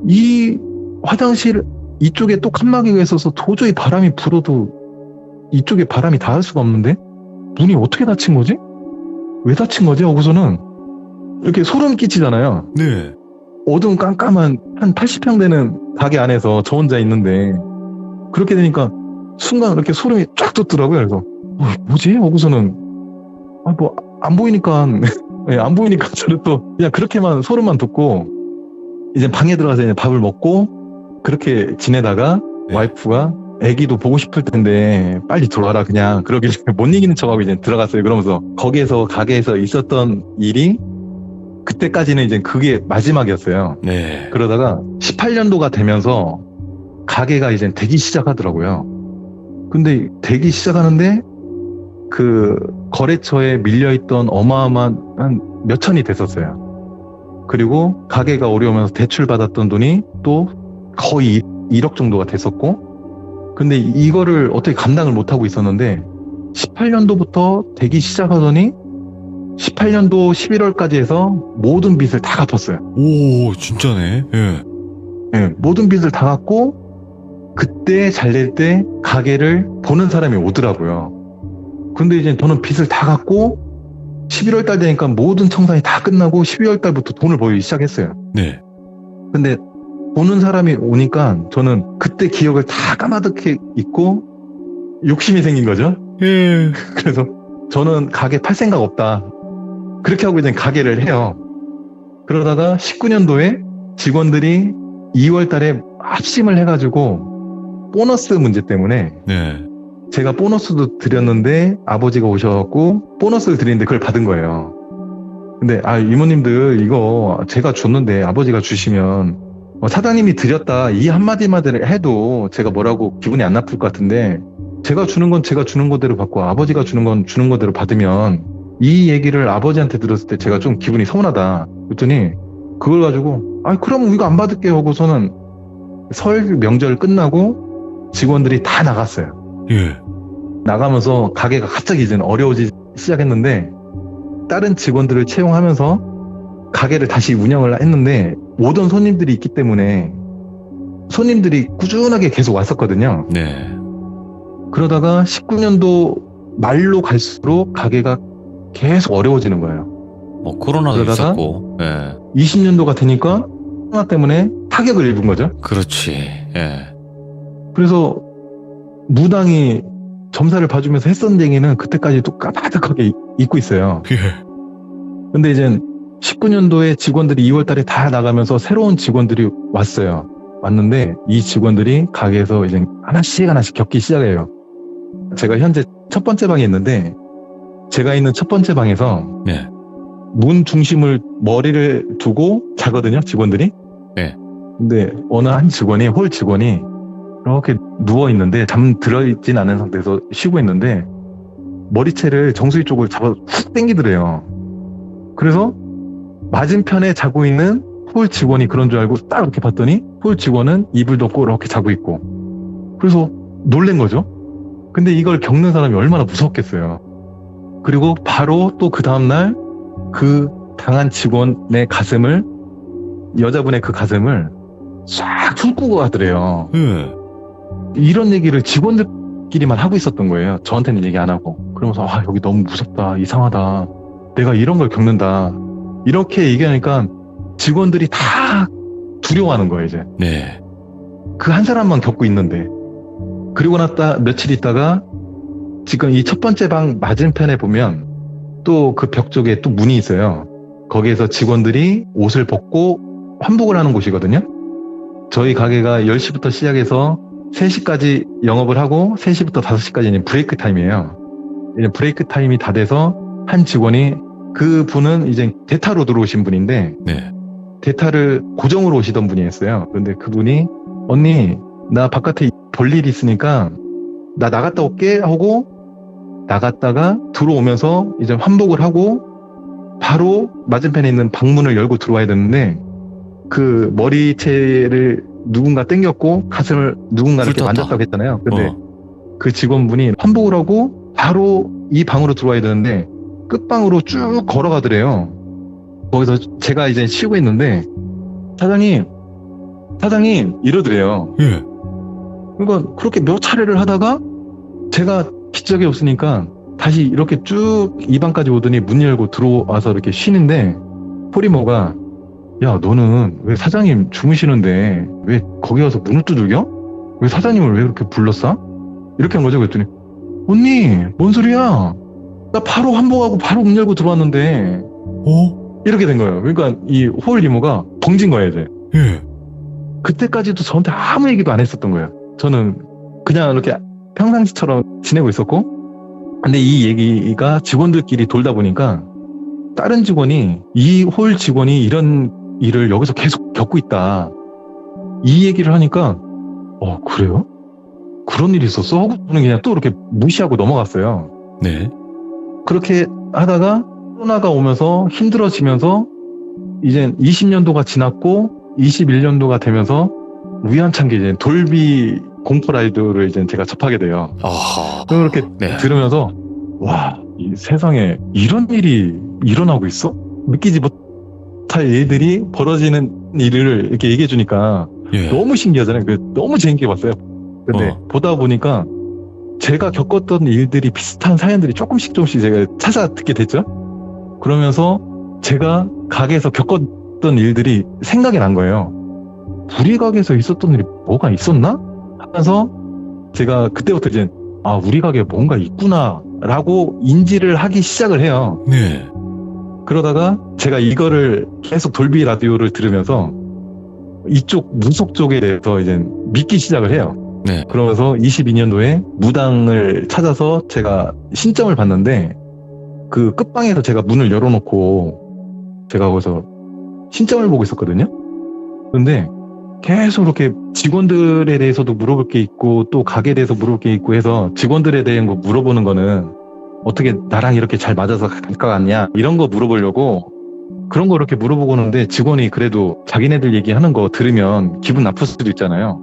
이 화장실 이쪽에 또 칸막이가 있어서 도저히 바람이 불어도 이쪽에 바람이 닿을 수가 없는데 문이 어떻게 닫힌 거지? 왜 닫힌 거지? 하고서는 이렇게 소름 끼치잖아요. 네. 어두운 깜깜한 한 80평 되는 가게 안에서 저 혼자 있는데 그렇게 되니까 순간 이렇게 소름이 쫙 돋더라고요. 그래서 뭐지? 하고서는 뭐 안 보이니까 안 보이니까 저는 또 그냥 그렇게만 소름만 돋고 이제 방에 들어가서 이제 밥을 먹고 그렇게 지내다가 네. 와이프가 애기도 보고 싶을 텐데 빨리 들어와라 그냥 그러길래 못 이기는 척하고 이제 들어갔어요. 그러면서 거기에서 가게에서 있었던 일이 그때까지는 이제 그게 마지막이었어요. 네. 그러다가 18년도가 되면서 가게가 이제 되기 시작하더라고요. 근데 되기 시작하는데 그 거래처에 밀려있던 어마어마한 한 몇천이 됐었어요. 그리고 가게가 어려우면서 대출 받았던 돈이 또 거의 1억 정도가 됐었고 근데 이거를 어떻게 감당을 못하고 있었는데 18년도부터 되기 시작하더니 18년도 11월까지 해서 모든 빚을 다 갚았어요. 오, 진짜네. 예. 예, 모든 빚을 다 갚고 그때 잘 될 때 가게를 보는 사람이 오더라고요. 근데 이제 저는 빚을 다 갚고 11월 달 되니까 모든 청산이 다 끝나고 12월 달부터 돈을 벌기 시작했어요. 네. 근데 보는 사람이 오니까 저는 그때 기억을 다 까마득히 잊고 욕심이 생긴 거죠. 예. 그래서 저는 가게 팔 생각 없다. 그렇게 하고 이제 가게를 해요. 그러다가 19년도에 직원들이 2월 달에 합심을 해가지고 보너스 문제 때문에 네. 제가 보너스도 드렸는데 아버지가 오셔갖고 보너스를 드리는데 그걸 받은 거예요. 근데 이모님들 이거 제가 줬는데 아버지가 주시면 사장님이 드렸다 이 한마디만 해도 제가 뭐라고 기분이 안 나쁠 것 같은데 제가 주는 건 제가 주는 거대로 받고 아버지가 주는 건 주는 거대로 받으면 이 얘기를 아버지한테 들었을 때 제가 좀 기분이 서운하다. 그랬더니 그걸 가지고 그럼 이거 안 받을게요 하고서는 설 명절 끝나고 직원들이 다 나갔어요. 예. 나가면서 가게가 갑자기 이제는 어려워지기 시작했는데 다른 직원들을 채용하면서 가게를 다시 운영을 했는데 오던 손님들이 있기 때문에 손님들이 꾸준하게 계속 왔었거든요. 네. 그러다가 19년도 말로 갈수록 가게가 계속 어려워지는 거예요. 뭐 코로나도 그러다가 있었고. 예. 20년도가 되니까 코로나 때문에 타격을 입은 거죠. 그렇지. 예. 그래서 무당이 점사를 봐주면서 했던 얘기는 그때까지 또 까마득하게 잊고 있어요. 예. 근데 이제 19년도에 직원들이 2월 달에 다 나가면서 새로운 직원들이 왔어요. 왔는데 이 직원들이 가게에서 이제 하나씩 겪기 시작해요. 제가 현재 첫 번째 방에 있는데 제가 있는 첫 번째 방에서 네. 문 중심을 머리를 두고 자거든요, 직원들이. 네. 근데 어느 한 직원이, 홀 직원이 이렇게 누워 있는데 잠 들어있진 않은 상태에서 쉬고 있는데 머리채를 정수리 쪽을 잡아 훅 당기더래요. 그래서 맞은편에 자고 있는 홀 직원이 그런 줄 알고 딱 이렇게 봤더니 홀 직원은 이불 덮고 이렇게 자고 있고 그래서 놀란 거죠. 근데 이걸 겪는 사람이 얼마나 무섭겠어요. 그리고 바로 또 그 다음날 그 당한 직원의 가슴을, 여자분의 그 가슴을 싹 훑고 가더래요. 예. 이런 얘기를 직원들끼리만 하고 있었던 거예요. 저한테는 얘기 안 하고. 그러면서 여기 너무 무섭다, 이상하다, 내가 이런 걸 겪는다, 이렇게 얘기하니까 직원들이 다 두려워하는 거예요. 이제 네. 그 한 사람만 겪고 있는데. 그리고 며칠 있다가 지금 이 첫 번째 방 맞은편에 보면 또 그 벽 쪽에 또 문이 있어요. 거기에서 직원들이 옷을 벗고 환복을 하는 곳이거든요. 저희 가게가 10시부터 시작해서 3시까지 영업을 하고 3시부터 5시까지는 브레이크 타임이에요. 이제 브레이크 타임이 다 돼서 한 직원이, 그 분은 이제 대타로 들어오신 분인데 네. 대타를 고정으로 오시던 분이었어요. 그런데 그분이 언니 나 바깥에 볼 일이 있으니까 나 나갔다 올게 하고 나갔다가 들어오면서 이제 환복을 하고 바로 맞은편에 있는 방문을 열고 들어와야 되는데 그 머리채를 누군가 당겼고 가슴을 누군가 이렇게 훑었다. 만졌다고 했잖아요. 근데 그 직원분이 환복을 하고 바로 이 방으로 들어와야 되는데 끝방으로 쭉 걸어가더래요. 거기서 제가 이제 쉬고 있는데 사장님 이러더래요. 예. 그러니까 그렇게 몇 차례를 하다가 제가 기적이 없으니까 다시 이렇게 쭉 이 방까지 오더니 문 열고 들어와서 이렇게 쉬는데 포리모가 야 너는 왜 사장님 주무시는데 왜 거기 와서 문을 두들겨? 왜 사장님을 왜 그렇게 불렀어? 이렇게 한 거죠. 그랬더니 언니 뭔 소리야? 나 바로 환복하고 바로 문 열고 들어왔는데 이렇게 된 거예요. 그러니까 이 호울 이모가 벙진 거예요 이제. 예. 그때까지도 저한테 아무 얘기도 안 했었던 거예요. 저는 그냥 이렇게 평상시처럼 지내고 있었고, 근데 이 얘기가 직원들끼리 돌다 보니까 다른 직원이, 이 홀 직원이 이런 일을 여기서 계속 겪고 있다, 이 얘기를 하니까 그래요? 그런 일이 있었어? 하고 저는 그냥 또 이렇게 무시하고 넘어갔어요. 네. 그렇게 하다가 코로나가 오면서 힘들어지면서 이제 20년도가 지났고 21년도가 되면서 우연찮게 이제 돌비 공포 라이드를 이제 제가 접하게 돼요. 아하. 그렇게 네. 들으면서 와, 이 세상에 이런 일이 일어나고 있어? 믿기지 못할 일들이 벌어지는 일을 이렇게 얘기해 주니까 예. 너무 신기하잖아요. 너무 재밌게 봤어요. 근데 보다 보니까 제가 겪었던 일들이, 비슷한 사연들이 조금씩 제가 찾아 듣게 됐죠. 그러면서 제가 가게에서 겪었던 일들이 생각이 난 거예요. 우리 가게에서 있었던 일이 뭐가 있었나? 하면서 제가 그때부터 이제 우리 가게에 뭔가 있구나 라고 인지를 하기 시작을 해요. 네. 그러다가 제가 이거를 계속 돌비 라디오를 들으면서 이쪽 무속 쪽에 대해서 이제 믿기 시작을 해요. 네. 그러면서 22년도에 무당을 찾아서 제가 신점을 봤는데 그 끝방에서 제가 문을 열어놓고 제가 거기서 신점을 보고 있었거든요. 그런데 계속 이렇게 직원들에 대해서도 물어볼 게 있고 또 가게에 대해서 물어볼 게 있고 해서 직원들에 대한 거 물어보는 거는 어떻게 나랑 이렇게 잘 맞아서 갈 것 같냐 이런 거 물어보려고 그런 거 이렇게 물어보고 오는데 직원이 그래도 자기네들 얘기하는 거 들으면 기분 나쁠 수도 있잖아요.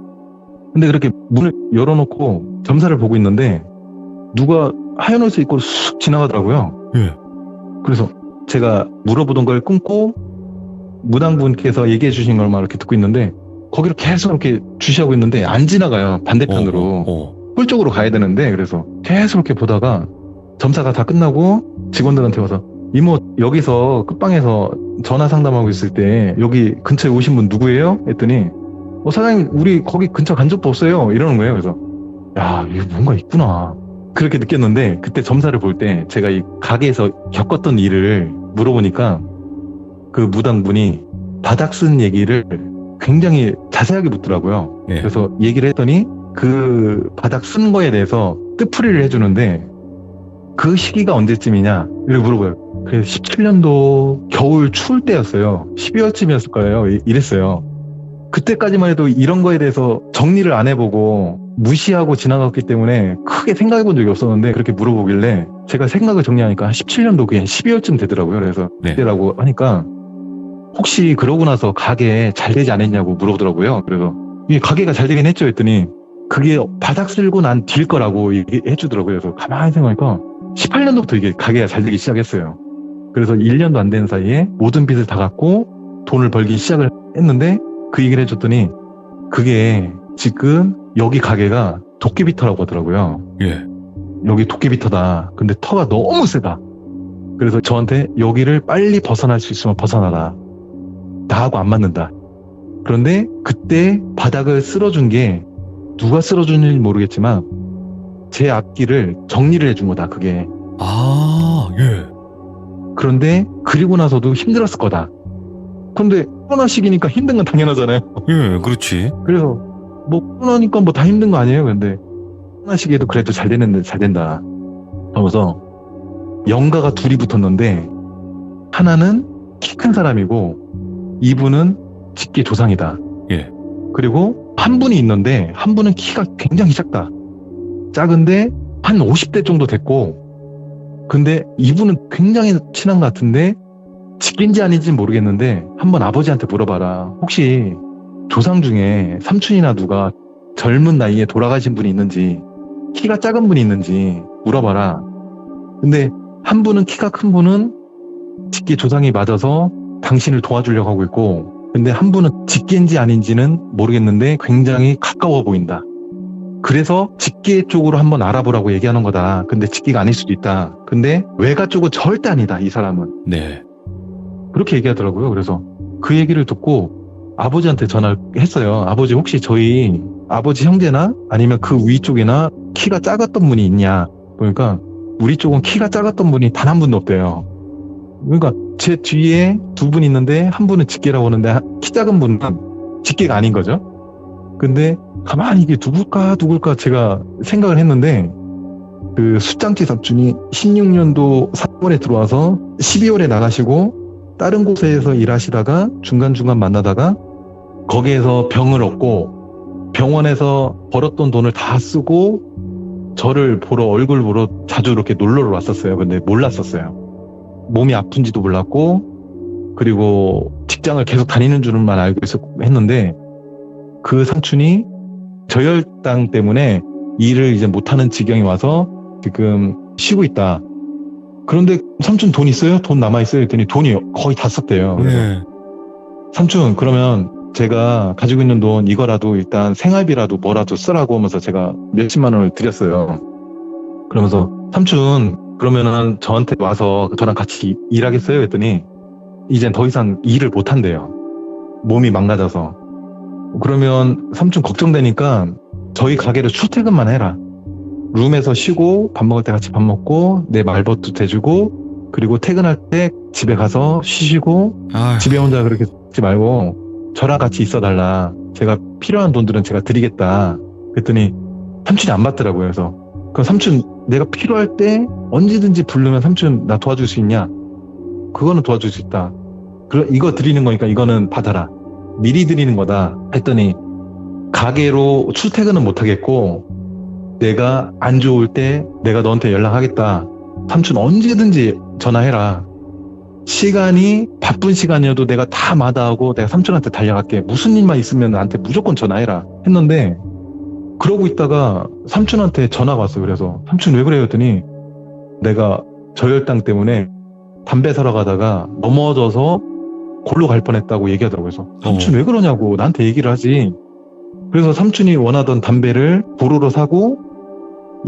근데 그렇게 문을 열어놓고 점사를 보고 있는데 누가 하얀 옷을 입고 쑥 지나가더라고요. 예. 그래서 제가 물어보던 걸 끊고 무당분께서 얘기해 주신 걸만 이렇게 듣고 있는데 거기를 계속 이렇게 주시하고 있는데 안 지나가요. 반대편으로. 홀 쪽으로 가야 되는데 그래서 계속 이렇게 보다가 점사가 다 끝나고 직원들한테 와서 이모 여기서 끝방에서 전화 상담하고 있을 때 여기 근처에 오신 분 누구예요? 했더니 사장님 우리 거기 근처 간 적도 없어요 이러는 거예요. 그래서 야 이거 뭔가 있구나 그렇게 느꼈는데 그때 점사를 볼 때 제가 이 가게에서 겪었던 일을 물어보니까 그 무당분이 바닥 쓴 얘기를 굉장히 자세하게 묻더라고요. 예. 그래서 얘기를 했더니 그 바닥 쓴 거에 대해서 뜻풀이를 해주는데 그 시기가 언제쯤이냐 이렇게 물어봐요. 그래서 17년도 겨울 추울 때였어요. 12월쯤이었을 거예요. 이랬어요. 그때까지만 해도 이런 거에 대해서 정리를 안 해보고 무시하고 지나갔기 때문에 크게 생각해 본 적이 없었는데 그렇게 물어보길래 제가 생각을 정리하니까 한 17년도 그냥 12월쯤 되더라고요. 그래서 네. 그때라고 하니까 혹시 그러고 나서 가게 잘 되지 않았냐고 물어보더라고요. 그래서 이게 가게가 잘 되긴 했죠 했더니 그게 바닥 쓸고 난 뒤일 거라고 얘기해 주더라고요. 그래서 가만히 생각하니까 18년도부터 이게 가게가 잘 되기 시작했어요. 그래서 1년도 안 된 사이에 모든 빚을 다 갚고 돈을 벌기 시작을 했는데 그 얘기를 해줬더니 그게 지금 여기 가게가 도깨비터라고 하더라고요. 예. 여기 도깨비터다. 근데 터가 너무 세다. 그래서 저한테 여기를 빨리 벗어날 수 있으면 벗어나라. 나하고 안 맞는다. 그런데 그때 바닥을 쓸어준 게 누가 쓸어준지 모르겠지만 제 앞길을 정리를 해준 거다. 그게. 아, 예. 그런데 그리고 나서도 힘들었을 거다. 근데 코로나 시기니까 힘든 건 당연하잖아요. 예, 그렇지. 그래서 뭐 코로나니까 뭐 다 힘든 거 아니에요. 근데 코로나 시기에도 그래도 잘 되는데 잘 된다. 하면서 영가가 둘이 붙었는데 하나는 키 큰 사람이고 이분은 직계 조상이다. 예. 그리고 한 분이 있는데 한 분은 키가 굉장히 작다. 작은데 한 50대 정도 됐고 근데 이분은 굉장히 친한 것 같은데 직계인지 아닌지 모르겠는데 한번 아버지한테 물어봐라. 혹시 조상 중에 삼촌이나 누가 젊은 나이에 돌아가신 분이 있는지 키가 작은 분이 있는지 물어봐라. 근데 한 분은 키가 큰 분은 직계 조상이 맞아서 당신을 도와주려고 하고 있고 근데 한 분은 직계인지 아닌지는 모르겠는데 굉장히 가까워 보인다. 그래서 직계 쪽으로 한번 알아보라고 얘기하는 거다. 근데 직계가 아닐 수도 있다. 근데 외가 쪽은 절대 아니다. 이 사람은. 네. 그렇게 얘기하더라고요. 그래서 그 얘기를 듣고 아버지한테 전화를 했어요. 아버지 혹시 저희 아버지 형제나 아니면 그 위쪽이나 키가 작았던 분이 있냐. 그러니까 우리 쪽은 키가 작았던 분이 단 한 분도 없대요. 그러니까 제 뒤에 두 분 있는데 한 분은 직계라고 하는데 키 작은 분은 직계가 아닌 거죠. 근데 가만히 이게 누굴까 제가 생각을 했는데 그 숫장치 삼촌이 16년도 3월에 들어와서 12월에 나가시고 다른 곳에서 일하시다가 중간중간 만나다가 거기에서 병을 얻고 병원에서 벌었던 돈을 다 쓰고 저를 보러 얼굴 보러 자주 이렇게 놀러를 왔었어요. 근데 몰랐었어요. 몸이 아픈지도 몰랐고 그리고 직장을 계속 다니는 줄만 알고 했는데 그 삼촌이 저혈당 때문에 일을 이제 못하는 지경이 와서 지금 쉬고 있다. 그런데 삼촌 돈 있어요? 돈 남아있어요? 했더니 돈이 거의 다 썼대요. 그래서 네. 삼촌 그러면 제가 가지고 있는 돈 이거라도 일단 생활비라도 뭐라도 쓰라고 하면서 제가 몇십만 원을 드렸어요. 그러면서 삼촌 그러면은 저한테 와서 저랑 같이 일하겠어요? 했더니 이젠 더 이상 일을 못 한대요. 몸이 망가져서. 그러면 삼촌 걱정되니까 저희 가게를 출퇴근만 해라. 룸에서 쉬고 밥 먹을 때 같이 밥 먹고 내 말벗도 대주고 그리고 퇴근할 때 집에 가서 쉬시고 아휴. 집에 혼자 그렇게 있지 말고 저랑 같이 있어 달라. 제가 필요한 돈들은 제가 드리겠다. 그랬더니 삼촌이 안 받더라고요. 그래서 그럼 삼촌 내가 필요할 때 언제든지 부르면 삼촌 나 도와줄 수 있냐? 그거는 도와줄 수 있다. 이거 드리는 거니까 이거는 받아라. 미리 드리는 거다. 했더니 가게로 출퇴근은 못 하겠고 내가 안 좋을 때 내가 너한테 연락하겠다. 삼촌 언제든지 전화해라. 시간이 바쁜 시간이어도 내가 다 마다하고 내가 삼촌한테 달려갈게. 무슨 일만 있으면 나한테 무조건 전화해라. 했는데 그러고 있다가 삼촌한테 전화가 왔어요. 그래서 삼촌 왜 그래요? 했더니 내가 저혈당 때문에 담배 사러 가다가 넘어져서 골로 갈 뻔했다고 얘기하더라고요. 그래서 삼촌 왜 그러냐고 나한테 얘기를 하지. 그래서 삼촌이 원하던 담배를 고루로 사고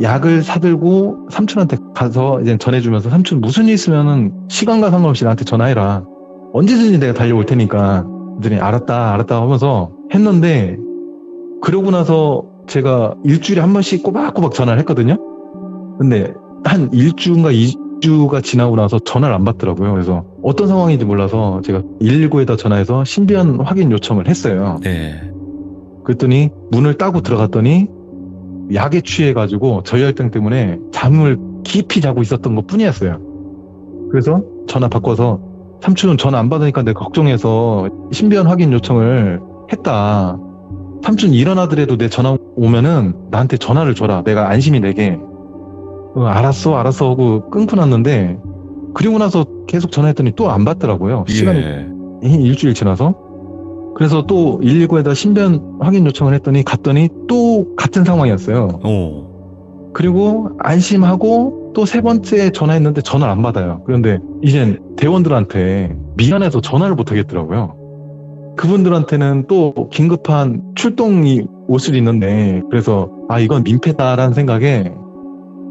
약을 사들고 삼촌한테 가서 이제 전해주면서 삼촌 무슨 일 있으면은 시간과 상관없이 나한테 전화해라. 언제든지 내가 달려올 테니까. 그랬더니 알았다 하면서 했는데 그러고 나서 제가 일주일에 한 번씩 꼬박꼬박 전화를 했거든요. 근데 한 1주인가 2주가 지나고 나서 전화를 안 받더라고요. 그래서 어떤 상황인지 몰라서 제가 119에다 전화해서 신변 확인 요청을 했어요. 네. 그랬더니 문을 따고 들어갔더니 약에 취해가지고 저혈당 때문에 잠을 깊이 자고 있었던 것 뿐이었어요. 그래서 전화 바꿔서 삼촌 전화 안 받으니까 내가 걱정해서 신변 확인 요청을 했다. 삼촌 일어나더라도 내 전화 오면은 나한테 전화를 줘라. 내가 안심이 되게. 알았어 하고 끊고 났는데 그리고 나서 계속 전화했더니 또 안 받더라고요. 시간이 일주일 지나서. 그래서 또 119에다 신변 확인 요청을 했더니 갔더니 또 같은 상황이었어요. 오. 그리고 안심하고 또 세 번째 전화했는데 전화를 안 받아요. 그런데 이젠 대원들한테 미안해서 전화를 못 하겠더라고요. 그분들한테는 또 긴급한 출동이 올 수도 있는데, 그래서 이건 민폐다라는 생각에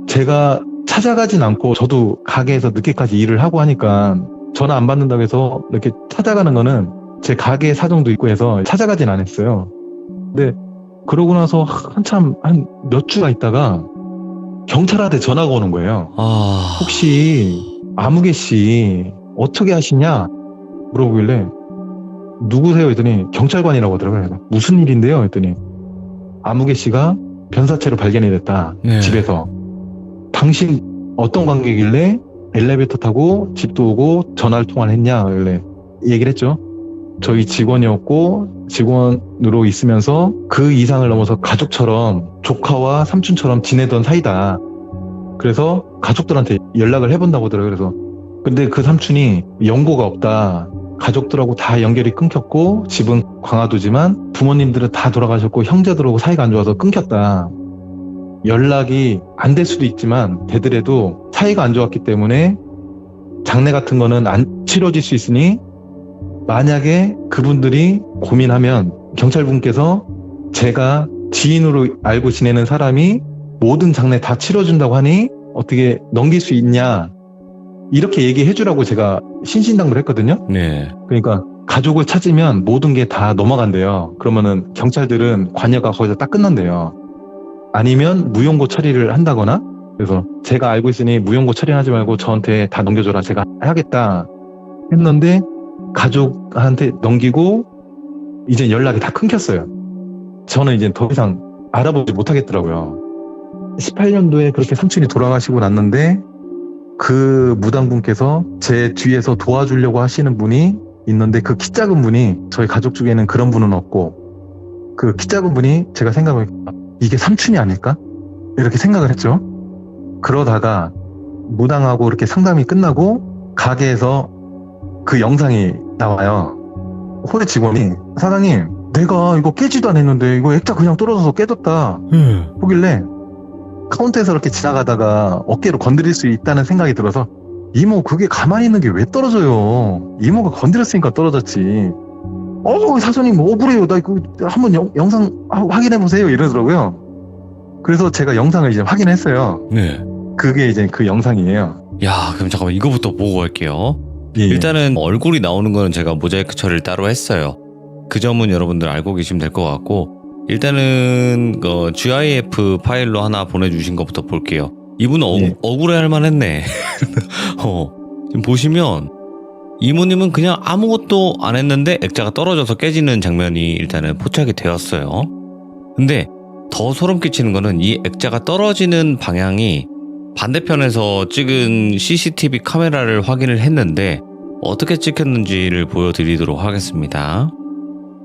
제가 찾아가진 않고, 저도 가게에서 늦게까지 일을 하고 하니까 전화 안 받는다고 해서 이렇게 찾아가는 거는 제 가게 사정도 있고 해서 찾아가진 않았어요. 근데 그러고 나서 한참 한 몇 주가 있다가 경찰한테 전화가 오는 거예요. 혹시 아무개 씨 어떻게 하시냐 물어보길래 누구세요 했더니 경찰관이라고 하더라고요. 무슨 일인데요 했더니 아무개 씨가 변사체로 발견이 됐다. 네. 집에서. 당신 어떤 관계길래 엘리베이터 타고 집도 오고 전화를 통화를 했냐 원래 얘기를 했죠. 저희 직원이었고 직원으로 있으면서 그 이상을 넘어서 가족처럼, 조카와 삼촌처럼 지내던 사이다. 그래서 가족들한테 연락을 해본다고 하더라고요. 그래서 근데 그 삼촌이 연고가 없다. 가족들하고 다 연결이 끊겼고, 집은 광화도지만 부모님들은 다 돌아가셨고 형제들하고 사이가 안 좋아서 끊겼다. 연락이 안 될 수도 있지만 되더라도 사이가 안 좋았기 때문에 장례 같은 거는 안 치러질 수 있으니, 만약에 그분들이 고민하면 경찰분께서 제가 지인으로 알고 지내는 사람이 모든 장례 다 치러준다고 하니 어떻게 넘길 수 있냐, 이렇게 얘기해 주라고 제가 신신당부를 했거든요. 네. 그러니까 가족을 찾으면 모든 게 다 넘어간대요. 그러면은 경찰들은 관여가 거기서 딱 끝난대요. 아니면 무용고 처리를 한다거나. 그래서 제가 알고 있으니 무용고 처리하지 말고 저한테 다 넘겨줘라, 제가 하겠다 했는데, 가족한테 넘기고 이제 연락이 다 끊겼어요. 저는 이제 더 이상 알아보지 못하겠더라고요. 18년도에 그렇게 삼촌이 돌아가시고 났는데, 그 무당분께서 제 뒤에서 도와주려고 하시는 분이 있는데, 그 키 작은 분이, 저희 가족 중에는 그런 분은 없고, 그 키 작은 분이 제가 생각을, 이게 삼촌이 아닐까? 이렇게 생각을 했죠. 그러다가 무당하고 이렇게 상담이 끝나고 가게에서 그 영상이 나와요. 홀의 직원이, 사장님 내가 이거 깨지도 않았는데 이거 액자 그냥 떨어져서 깨졌다 보길래, 카운터에서 이렇게 지나가다가 어깨로 건드릴 수 있다는 생각이 들어서, 이모 그게 가만히 있는 게 왜 떨어져요? 이모가 건드렸으니까 떨어졌지. 사장님 억울해요. 나 이거 한번 영상 확인해 보세요 이러더라고요. 그래서 제가 영상을 이제 확인했어요. 네. 그게 이제 그 영상이에요. 야, 그럼 잠깐만 이거부터 보고 갈게요. 예. 일단은 얼굴이 나오는 거는 제가 모자이크 처리를 따로 했어요. 그 점은 여러분들 알고 계시면 될 것 같고, 일단은 GIF 파일로 하나 보내주신 것부터 볼게요. 이분은 예. 억울해할 만했네. 지금 보시면 이모님은 그냥 아무것도 안 했는데 액자가 떨어져서 깨지는 장면이 일단은 포착이 되었어요. 근데 더 소름 끼치는 거는 이 액자가 떨어지는 방향이 반대편에서 찍은 CCTV 카메라를 확인을 했는데, 어떻게 찍혔는지를 보여드리도록 하겠습니다.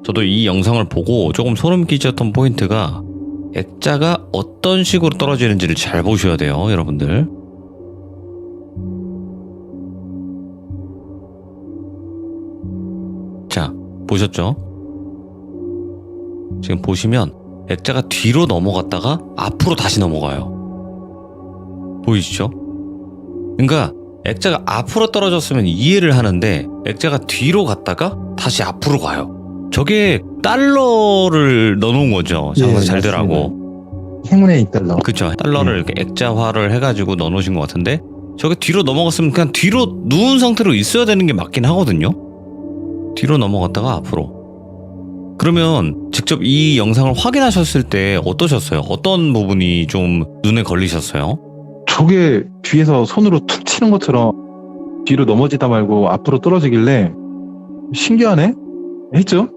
저도 이 영상을 보고 조금 소름 끼쳤던 포인트가, 액자가 어떤 식으로 떨어지는지를 잘 보셔야 돼요, 여러분들. 자, 보셨죠? 지금 보시면 액자가 뒤로 넘어갔다가 앞으로 다시 넘어가요. 보이시죠? 그러니까 액자가 앞으로 떨어졌으면 이해를 하는데, 액자가 뒤로 갔다가 다시 앞으로 가요. 저게 달러를 넣어놓은 거죠. 장사 잘 되라고. 행운의 2달러. 그쵸. 달러를 이렇게 액자화를 해가지고 넣어놓으신 것 같은데, 저게 뒤로 넘어갔으면 그냥 뒤로 누운 상태로 있어야 되는 게 맞긴 하거든요. 뒤로 넘어갔다가 앞으로. 그러면 직접 이 영상을 확인하셨을 때 어떠셨어요? 어떤 부분이 좀 눈에 걸리셨어요? 저게 뒤에서 손으로 툭 치는 것처럼 뒤로 넘어지다 말고 앞으로 떨어지길래 신기하네? 했죠?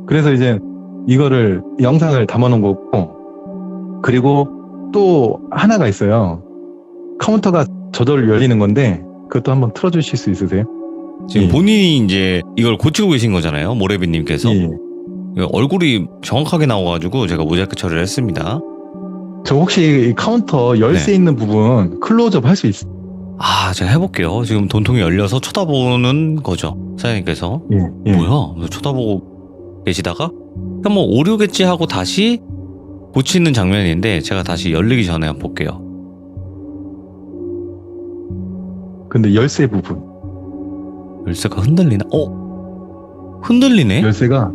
그래서 이제 이거를 영상을 담아놓은 거고, 그리고 또 하나가 있어요. 카운터가 저절로 열리는 건데, 그것도 한번 틀어주실 수 있으세요? 지금 예. 본인이 이제 이걸 고치고 계신 거잖아요. 모래비님께서. 예. 얼굴이 정확하게 나와가지고 제가 모자이크 처리를 했습니다. 저 혹시 이 카운터 열쇠 네. 있는 부분 클로즈업 할 수 있어요? 제가 해볼게요. 지금 돈통이 열려서 쳐다보는 거죠, 사장님께서. 예. 뭐야? 쳐다보고 계시다가 그냥 뭐 오류겠지 하고 다시 고치는 장면인데, 제가 다시 열리기 전에 한번 볼게요. 근데 열쇠 부분. 열쇠가 흔들리나? 흔들리네? 열쇠가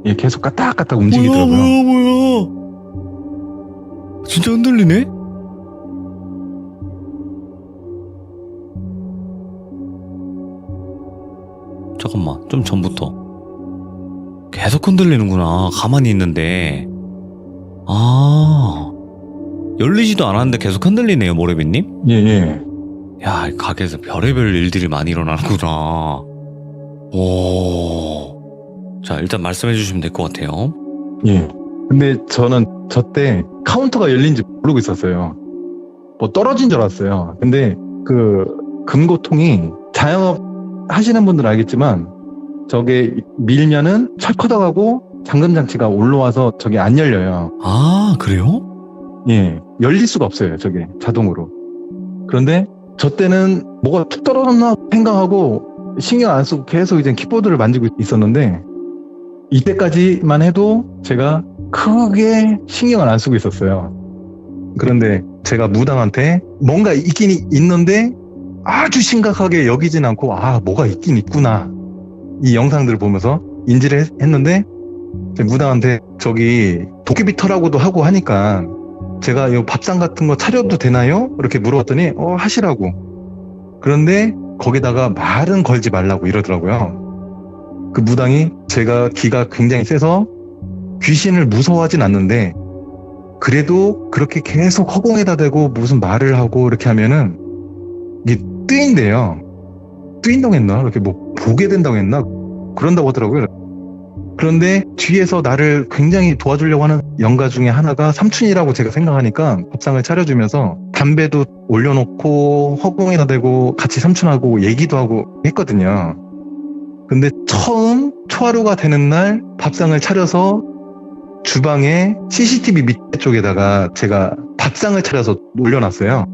예, 계속 까딱까딱 뭐야, 움직이더라고요. 뭐야. 진짜 흔들리네? 잠깐만, 좀 전부터. 계속 흔들리는구나. 가만히 있는데. 아, 열리지도 않았는데 계속 흔들리네요, 모래비님? 예, 예. 야, 이 가게에서 별의별 일들이 많이 일어나는구나. 오. 자, 일단 말씀해 주시면 될 것 같아요. 예. 근데 저는 저 때 카운터가 열린지 모르고 있었어요. 뭐 떨어진 줄 알았어요. 근데 그 금고통이 자영업 하시는 분들은 알겠지만 저게 밀면은 철커덕하고 잠금 장치가 올라와서 저게 안 열려요. 아, 그래요? 예. 열릴 수가 없어요. 저게 자동으로. 그런데 저 때는 뭐가 툭 떨어졌나 생각하고 신경 안 쓰고 계속 이제 키보드를 만지고 있었는데 이때까지만 해도 제가 크게 신경을 안 쓰고 있었어요. 그런데 제가 무당한테 뭔가 있긴 있는데 아주 심각하게 여기진 않고 뭐가 있긴 있구나. 이 영상들을 보면서 인지를 했는데 무당한테 저기 도깨비터라고도 하고 하니까 제가 이 밥상 같은 거 차려도 되나요? 이렇게 물어봤더니 하시라고. 그런데 거기다가 말은 걸지 말라고 이러더라고요. 그 무당이 제가 기가 굉장히 세서 귀신을 무서워하진 않는데 그래도 그렇게 계속 허공에다 대고 무슨 말을 하고 이렇게 하면은 이게 뜨인대요. 뜨인다고 했나? 이렇게 뭐 보게 된다고 했나? 그런다고 하더라고요. 그런데 뒤에서 나를 굉장히 도와주려고 하는 영가 중에 하나가 삼촌이라고 제가 생각하니까 밥상을 차려주면서 담배도 올려놓고 허공에다 대고 같이 삼촌하고 얘기도 하고 했거든요. 근데 처음 초하루가 되는 날 밥상을 차려서 주방에 CCTV 밑에 쪽에다가 제가 밥상을 차려서 올려놨어요.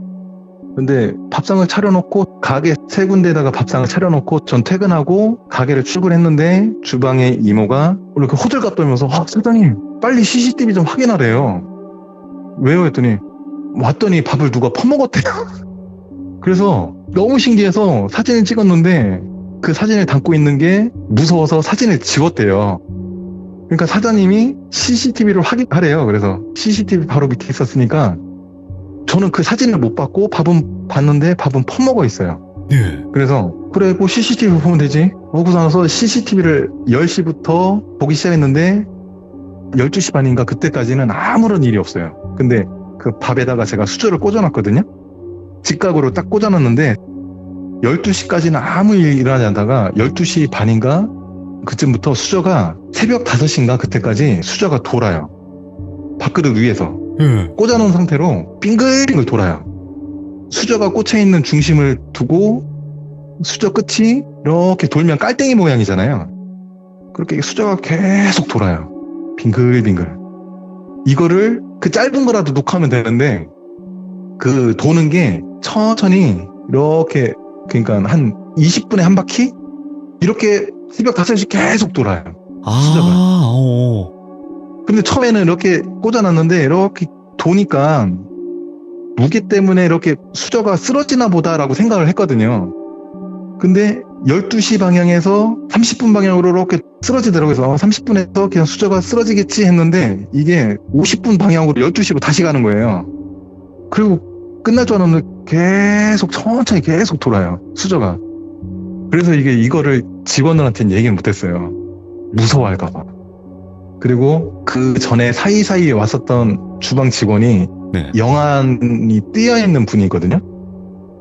근데 밥상을 차려놓고 가게 세 군데에다가 밥상을 차려놓고 전 퇴근하고 가게를 출근했는데 주방에 이모가 이렇게 호들갑 떨면서 사장님 빨리 CCTV 좀 확인하래요. 왜요? 했더니 왔더니 밥을 누가 퍼먹었대요. 그래서 너무 신기해서 사진을 찍었는데 그 사진을 담고 있는 게 무서워서 사진을 지웠대요. 그러니까 사장님이 CCTV를 확인하래요. 그래서 CCTV 바로 밑에 있었으니까 저는 그 사진을 못 봤고 밥은 봤는데 밥은 퍼먹어 있어요. 네. 그래서 그래 뭐 CCTV 보면 되지. 그러고 나서 CCTV를 10시부터 보기 시작했는데 12시 반인가 그때까지는 아무런 일이 없어요. 근데 그 밥에다가 제가 수저를 꽂아놨거든요. 직각으로 딱 꽂아놨는데 12시까지는 아무 일 일어나지 않다가 12시 반인가 그쯤부터 수저가 새벽 5시인가 그때까지 수저가 돌아요. 밥그릇 위에서 꽂아놓은 상태로 빙글빙글 돌아요. 수저가 꽂혀있는 중심을 두고 수저 끝이 이렇게 돌면 깔땡이 모양이잖아요. 그렇게 수저가 계속 돌아요. 빙글빙글. 이거를 그 짧은 거라도 녹화하면 되는데 그 도는 게 천천히 이렇게 그러니까 한 20분에 한 바퀴? 이렇게 새벽 5시 계속 돌아요. 수저가. 근데 처음에는 이렇게 꽂아놨는데 이렇게 도니까 무게 때문에 이렇게 수저가 쓰러지나 보다라고 생각을 했거든요. 근데 12시 방향에서 30분 방향으로 이렇게 쓰러지더라고요. 그래서 30분에서 그냥 수저가 쓰러지겠지 했는데 이게 50분 방향으로 12시로 다시 가는 거예요. 그리고 끝날 줄 알았는데 계속 천천히 계속 돌아요. 수저가. 그래서 이거를 직원들한테는 얘기를 못했어요. 무서워할까봐. 그리고 그 전에 사이사이에 왔었던 주방 직원이 영안이 띄어있는 분이거든요.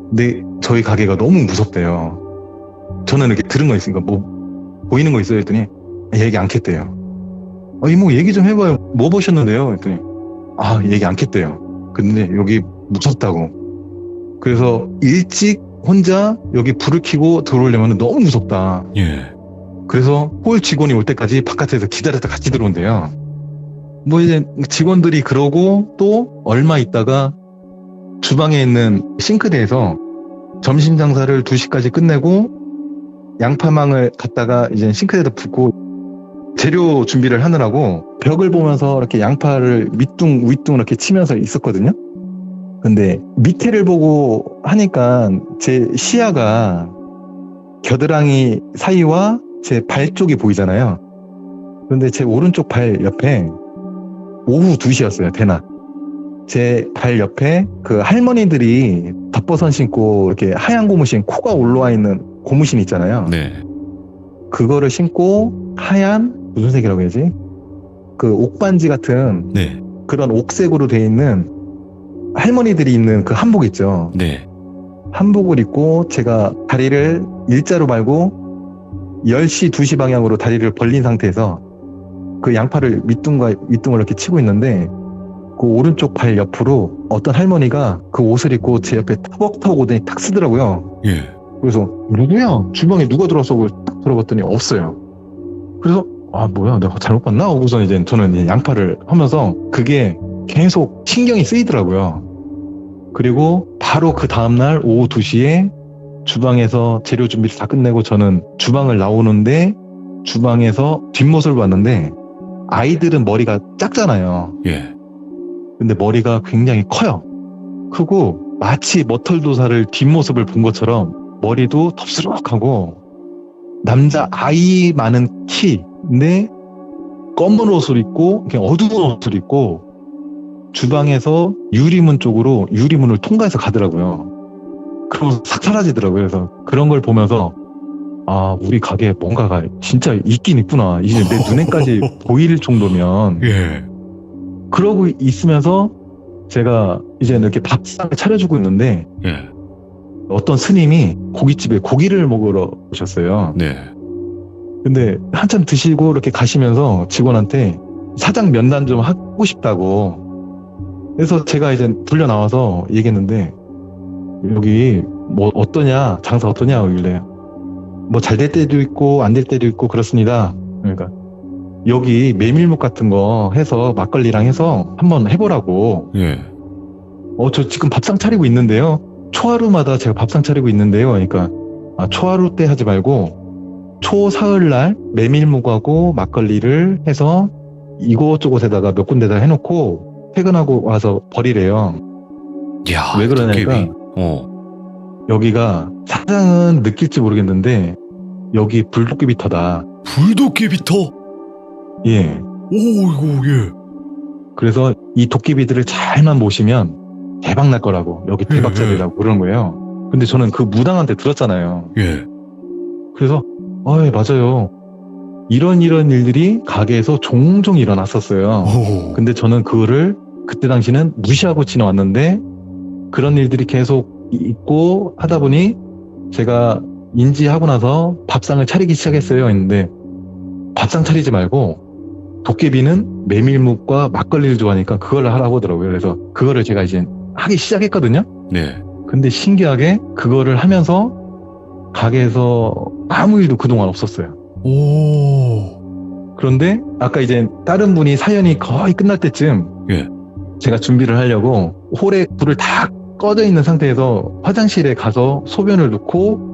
근데 저희 가게가 너무 무섭대요. 저는 이렇게 들은 거 있으니까 뭐 보이는 거 있어요? 했더니 얘기 안 켰대요. 이모 얘기 좀 해봐요. 뭐 보셨는데요? 했더니 얘기 안 켰대요. 근데 여기 무섭다고. 그래서 일찍 혼자 여기 불을 켜고 들어오려면 너무 무섭다. 그래서 홀 직원이 올 때까지 바깥에서 기다렸다 같이 들어온대요. 뭐 이제 직원들이 그러고 또 얼마 있다가 주방에 있는 싱크대에서 점심 장사를 2시까지 끝내고 양파망을 갖다가 이제 싱크대에다 붓고 재료 준비를 하느라고 벽을 보면서 이렇게 양파를 밑둥 윗둥 이렇게 치면서 있었거든요. 근데 밑에를 보고 하니까 제 시야가 겨드랑이 사이와 제 발 쪽이 보이잖아요. 그런데 제 오른쪽 발 옆에 오후 2시였어요, 대낮. 제 발 옆에 그 할머니들이 덮버선 신고 이렇게 하얀 고무신, 코가 올라와 있는 고무신 있잖아요. 네. 그거를 신고 하얀, 무슨 색이라고 해야지? 그 옥반지 같은 네. 그런 옥색으로 돼 있는 할머니들이 입는 그 한복 있죠. 네. 한복을 입고 제가 다리를 일자로 말고 10시, 2시 방향으로 다리를 벌린 상태에서 그 양팔을 밑둥과 밑둥을 이렇게 치고 있는데 그 오른쪽 발 옆으로 어떤 할머니가 그 옷을 입고 제 옆에 터벅터벅 오더니 탁 쓰더라고요. 예. 그래서 누구야? 주방에 누가 들어왔어? 딱 들어봤더니 없어요. 그래서 아 뭐야 내가 잘못 봤나? 하고서 이제 저는 이제 양팔을 하면서 그게 계속 신경이 쓰이더라고요. 그리고 바로 그 다음날 오후 2시에 주방에서 재료 준비를 다 끝내고 저는 주방을 나오는데 주방에서 뒷모습을 봤는데 아이들은 머리가 작잖아요. 예. 근데 머리가 굉장히 커요. 크고 마치 머털도사를 뒷모습을 본 것처럼 머리도 덥수룩하고 남자 아이 많은 키인데 검은 옷을 입고 그냥 어두운 옷을 입고 주방에서 유리문 쪽으로 유리문을 통과해서 가더라고요. 그러고 싹 사라지더라고요. 그래서 그런 걸 보면서 아 우리 가게에 뭔가가 진짜 있긴 있구나. 이제 내 눈에까지 보일 정도면. 예. 그러고 있으면서 제가 이제 이렇게 밥상을 차려주고 있는데 예. 어떤 스님이 고깃집에 고기를 먹으러 오셨어요. 네. 근데 한참 드시고 이렇게 가시면서 직원한테 사장 면담 좀 하고 싶다고. 그래서 제가 이제 불려 나와서 얘기했는데 여기 뭐 어떠냐 장사 어떠냐 그러길래 뭐 잘 될 때도 있고 안 될 때도 있고 그렇습니다. 그러니까 여기 메밀묵 같은 거 해서 막걸리랑 해서 한번 해보라고. 예. 저 지금 밥상 차리고 있는데요. 초하루마다 제가 밥상 차리고 있는데요. 그러니까 초하루 때 하지 말고 초사흘날 메밀묵하고 막걸리를 해서 이곳저곳에다가 몇 군데다 해놓고 퇴근하고 와서 버리래요. 야, 왜 그러냐니까 여기가 사장은 느낄지 모르겠는데 여기 불도끼비터다. 불도깨비터? 예. 오, 이거, 예. 그래서 이 도깨비들을 잘만 모시면 대박 날 거라고. 여기 대박자리라고 그러는 거예요. 근데 저는 그 무당한테 들었잖아요. 예. 그래서 예, 맞아요. 이런 일들이 가게에서 종종 일어났었어요. 오. 근데 저는 그거를 그때 당시는 무시하고 지나왔는데 그런 일들이 계속 있고 하다 보니 제가 인지하고 나서 밥상을 차리기 시작했어요. 했는데 밥상 차리지 말고 도깨비는 메밀묵과 막걸리를 좋아하니까 그걸 하라고 하더라고요. 그래서 그거를 제가 이제 하기 시작했거든요. 네. 근데 신기하게 그거를 하면서 가게에서 아무 일도 그동안 없었어요. 오. 그런데 아까 이제 다른 분이 사연이 거의 끝날 때쯤 예. 제가 준비를 하려고 홀에 불을 다 꺼져 있는 상태에서 화장실에 가서 소변을 넣고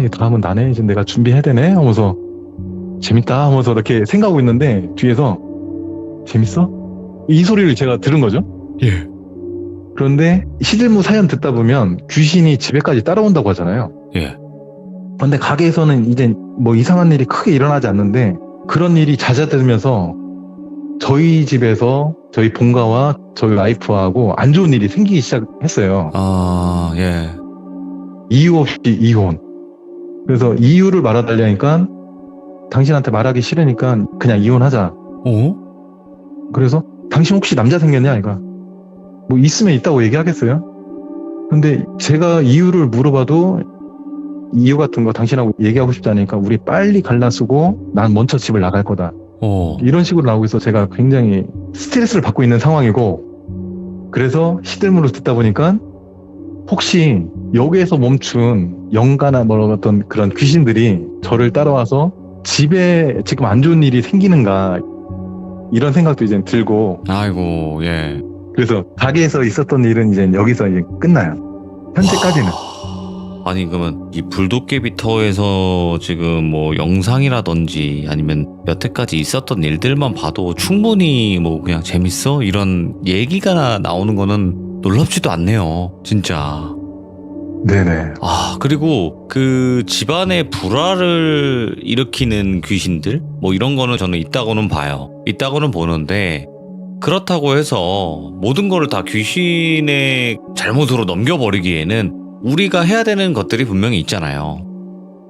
이 다음은 나네. 이제 내가 준비해야 되네 하면서 재밌다 하면서 이렇게 생각하고 있는데 뒤에서 재밌어? 이 소리를 제가 들은 거죠. 예. 그런데 시들무 사연 듣다 보면 귀신이 집에까지 따라온다고 하잖아요. 예. 근데 가게에서는 이제 뭐 이상한 일이 크게 일어나지 않는데 그런 일이 잦아들면서 저희 집에서 저희 본가와 저희 와이프하고 안 좋은 일이 생기기 시작했어요. 예. 이유 없이 이혼. 그래서 이유를 말해달라니까 당신한테 말하기 싫으니까 그냥 이혼하자. 그래서 당신 혹시 남자 생겼냐? 이거 뭐 있으면 있다고 얘기하겠어요? 근데 제가 이유를 물어봐도 이유 같은 거 당신하고 얘기하고 싶지 않으니까 우리 빨리 갈라쓰고 난 먼저 집을 나갈 거다. 이런 식으로 나오고 있어. 제가 굉장히 스트레스를 받고 있는 상황이고 그래서 시들무를 듣다 보니까 혹시 여기에서 멈춘 영가나 뭐 어떤 그런 귀신들이 저를 따라와서 집에 지금 안 좋은 일이 생기는가 이런 생각도 이제 들고 아이고, 예. 그래서 가게에서 있었던 일은 이제 여기서 이제 끝나요. 현재까지는. 아니, 그러면 이 불도깨비터에서 지금 뭐 영상이라든지 아니면 여태까지 있었던 일들만 봐도 충분히 뭐 그냥 재밌어? 이런 얘기가 나오는 거는 놀랍지도 않네요. 진짜. 네네. 그리고 그 집안의 불화를 일으키는 귀신들? 뭐 이런 거는 저는 있다고는 봐요. 있다고는 보는데, 그렇다고 해서 모든 거를 다 귀신의 잘못으로 넘겨버리기에는 우리가 해야 되는 것들이 분명히 있잖아요.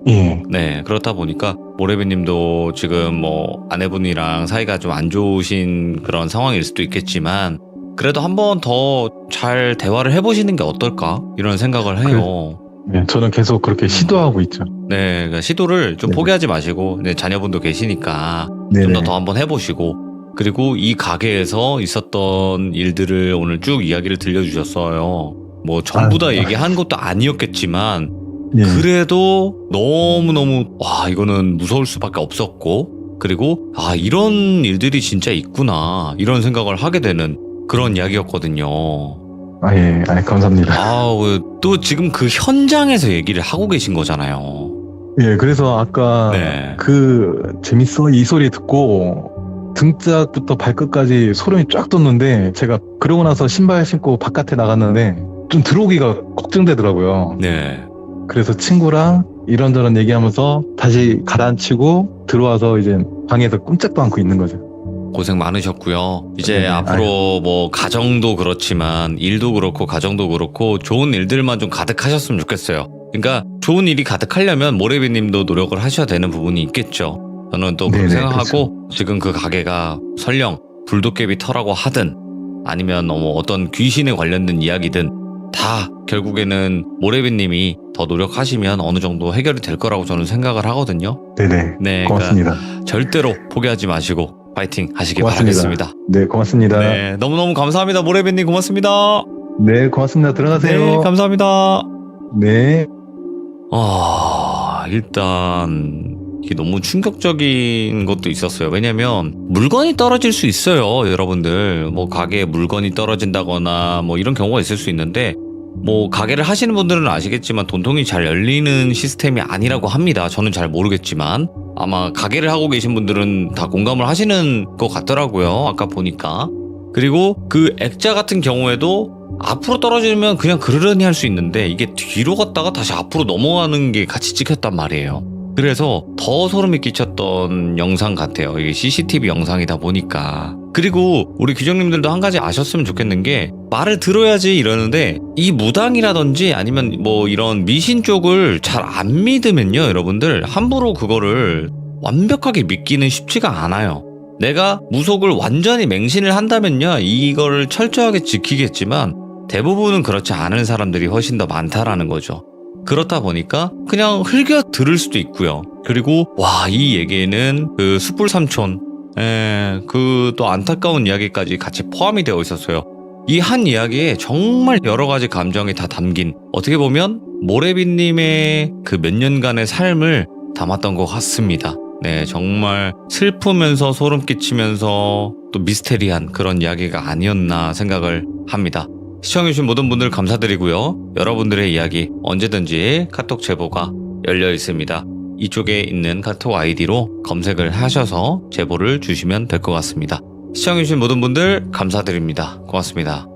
예. 네, 그렇다 보니까 모래비님도 지금 뭐 아내분이랑 사이가 좀 안 좋으신 그런 상황일 수도 있겠지만, 그래도 한번 더 잘 대화를 해보시는 게 어떨까? 이런 생각을 해요. 네, 저는 계속 그렇게 시도하고 있죠. 네, 그러니까 시도를 좀 네네. 포기하지 마시고, 네, 자녀분도 계시니까 네네. 좀 더 한번 해보시고, 그리고 이 가게에서 있었던 일들을 오늘 쭉 이야기를 들려주셨어요. 뭐 전부 다 얘기한 것도 아니었겠지만, 예. 그래도 너무너무 이거는 무서울 수밖에 없었고, 그리고 이런 일들이 진짜 있구나 이런 생각을 하게 되는 그런 이야기였거든요. 예. 감사합니다. 또 지금 그 현장에서 얘기를 하고 계신 거잖아요. 예, 그래서 아까 네. 재밌어? 이 소리 듣고 등짝부터 발끝까지 소름이 쫙 돋는데, 제가 그러고 나서 신발 신고 바깥에 나갔는데 좀 들어오기가 걱정되더라고요. 네. 그래서 친구랑 이런저런 얘기하면서 다시 가라앉히고 들어와서 이제 방에서 꼼짝도 않고 있는 거죠. 고생 많으셨고요. 이제 네, 앞으로 뭐 가정도 그렇지만 일도 그렇고 가정도 그렇고 좋은 일들만 좀 가득하셨으면 좋겠어요. 그러니까 좋은 일이 가득하려면 모래비님도 노력을 하셔야 되는 부분이 있겠죠. 저는 또 그렇게 네네, 생각하고 지금 그 가게가 설령 불도깨비 터라고 하든 아니면 어떤 귀신에 관련된 이야기든 다 결국에는 모래비님이 더 노력하시면 어느 정도 해결이 될 거라고 저는 생각을 하거든요. 네네. 네, 고맙습니다. 그러니까 절대로 포기하지 마시고 파이팅 하시길 고맙습니다. 바라겠습니다. 네, 고맙습니다. 네, 너무너무 감사합니다. 모래비님 고맙습니다. 네, 고맙습니다. 들어가세요. 네, 감사합니다. 네. 일단 이게 너무 충격적인 것도 있었어요. 왜냐면 물건이 떨어질 수 있어요, 여러분들. 뭐 가게에 물건이 떨어진다거나 뭐 이런 경우가 있을 수 있는데, 뭐 가게를 하시는 분들은 아시겠지만 돈통이 잘 열리는 시스템이 아니라고 합니다. 저는 잘 모르겠지만 아마 가게를 하고 계신 분들은 다 공감을 하시는 것 같더라고요, 아까 보니까. 그리고 그 액자 같은 경우에도 앞으로 떨어지면 그냥 그러려니 할 수 있는데, 이게 뒤로 갔다가 다시 앞으로 넘어가는 게 같이 찍혔단 말이에요. 그래서 더 소름이 끼쳤던 영상 같아요. 이게 CCTV 영상이다 보니까. 그리고 우리 규정님들도 한 가지 아셨으면 좋겠는 게, 말을 들어야지 이러는데 이 무당이라든지 아니면 뭐 이런 미신 쪽을 잘 안 믿으면요, 여러분들 함부로 그거를 완벽하게 믿기는 쉽지가 않아요. 내가 무속을 완전히 맹신을 한다면요, 이거를 철저하게 지키겠지만 대부분은 그렇지 않은 사람들이 훨씬 더 많다라는 거죠. 그렇다 보니까 그냥 흘겨 들을 수도 있고요. 그리고 이 얘기에는 그 숯불 삼촌, 그 또 안타까운 이야기까지 같이 포함이 되어 있었어요. 이 한 이야기에 정말 여러 가지 감정이 다 담긴, 어떻게 보면 모래비님의 그 몇 년간의 삶을 담았던 것 같습니다. 네, 정말 슬프면서 소름 끼치면서 또 미스테리한 그런 이야기가 아니었나 생각을 합니다. 시청해주신 모든 분들 감사드리고요. 여러분들의 이야기 언제든지 카톡 제보가 열려 있습니다. 이쪽에 있는 카톡 아이디로 검색을 하셔서 제보를 주시면 될 것 같습니다. 시청해주신 모든 분들 감사드립니다. 고맙습니다.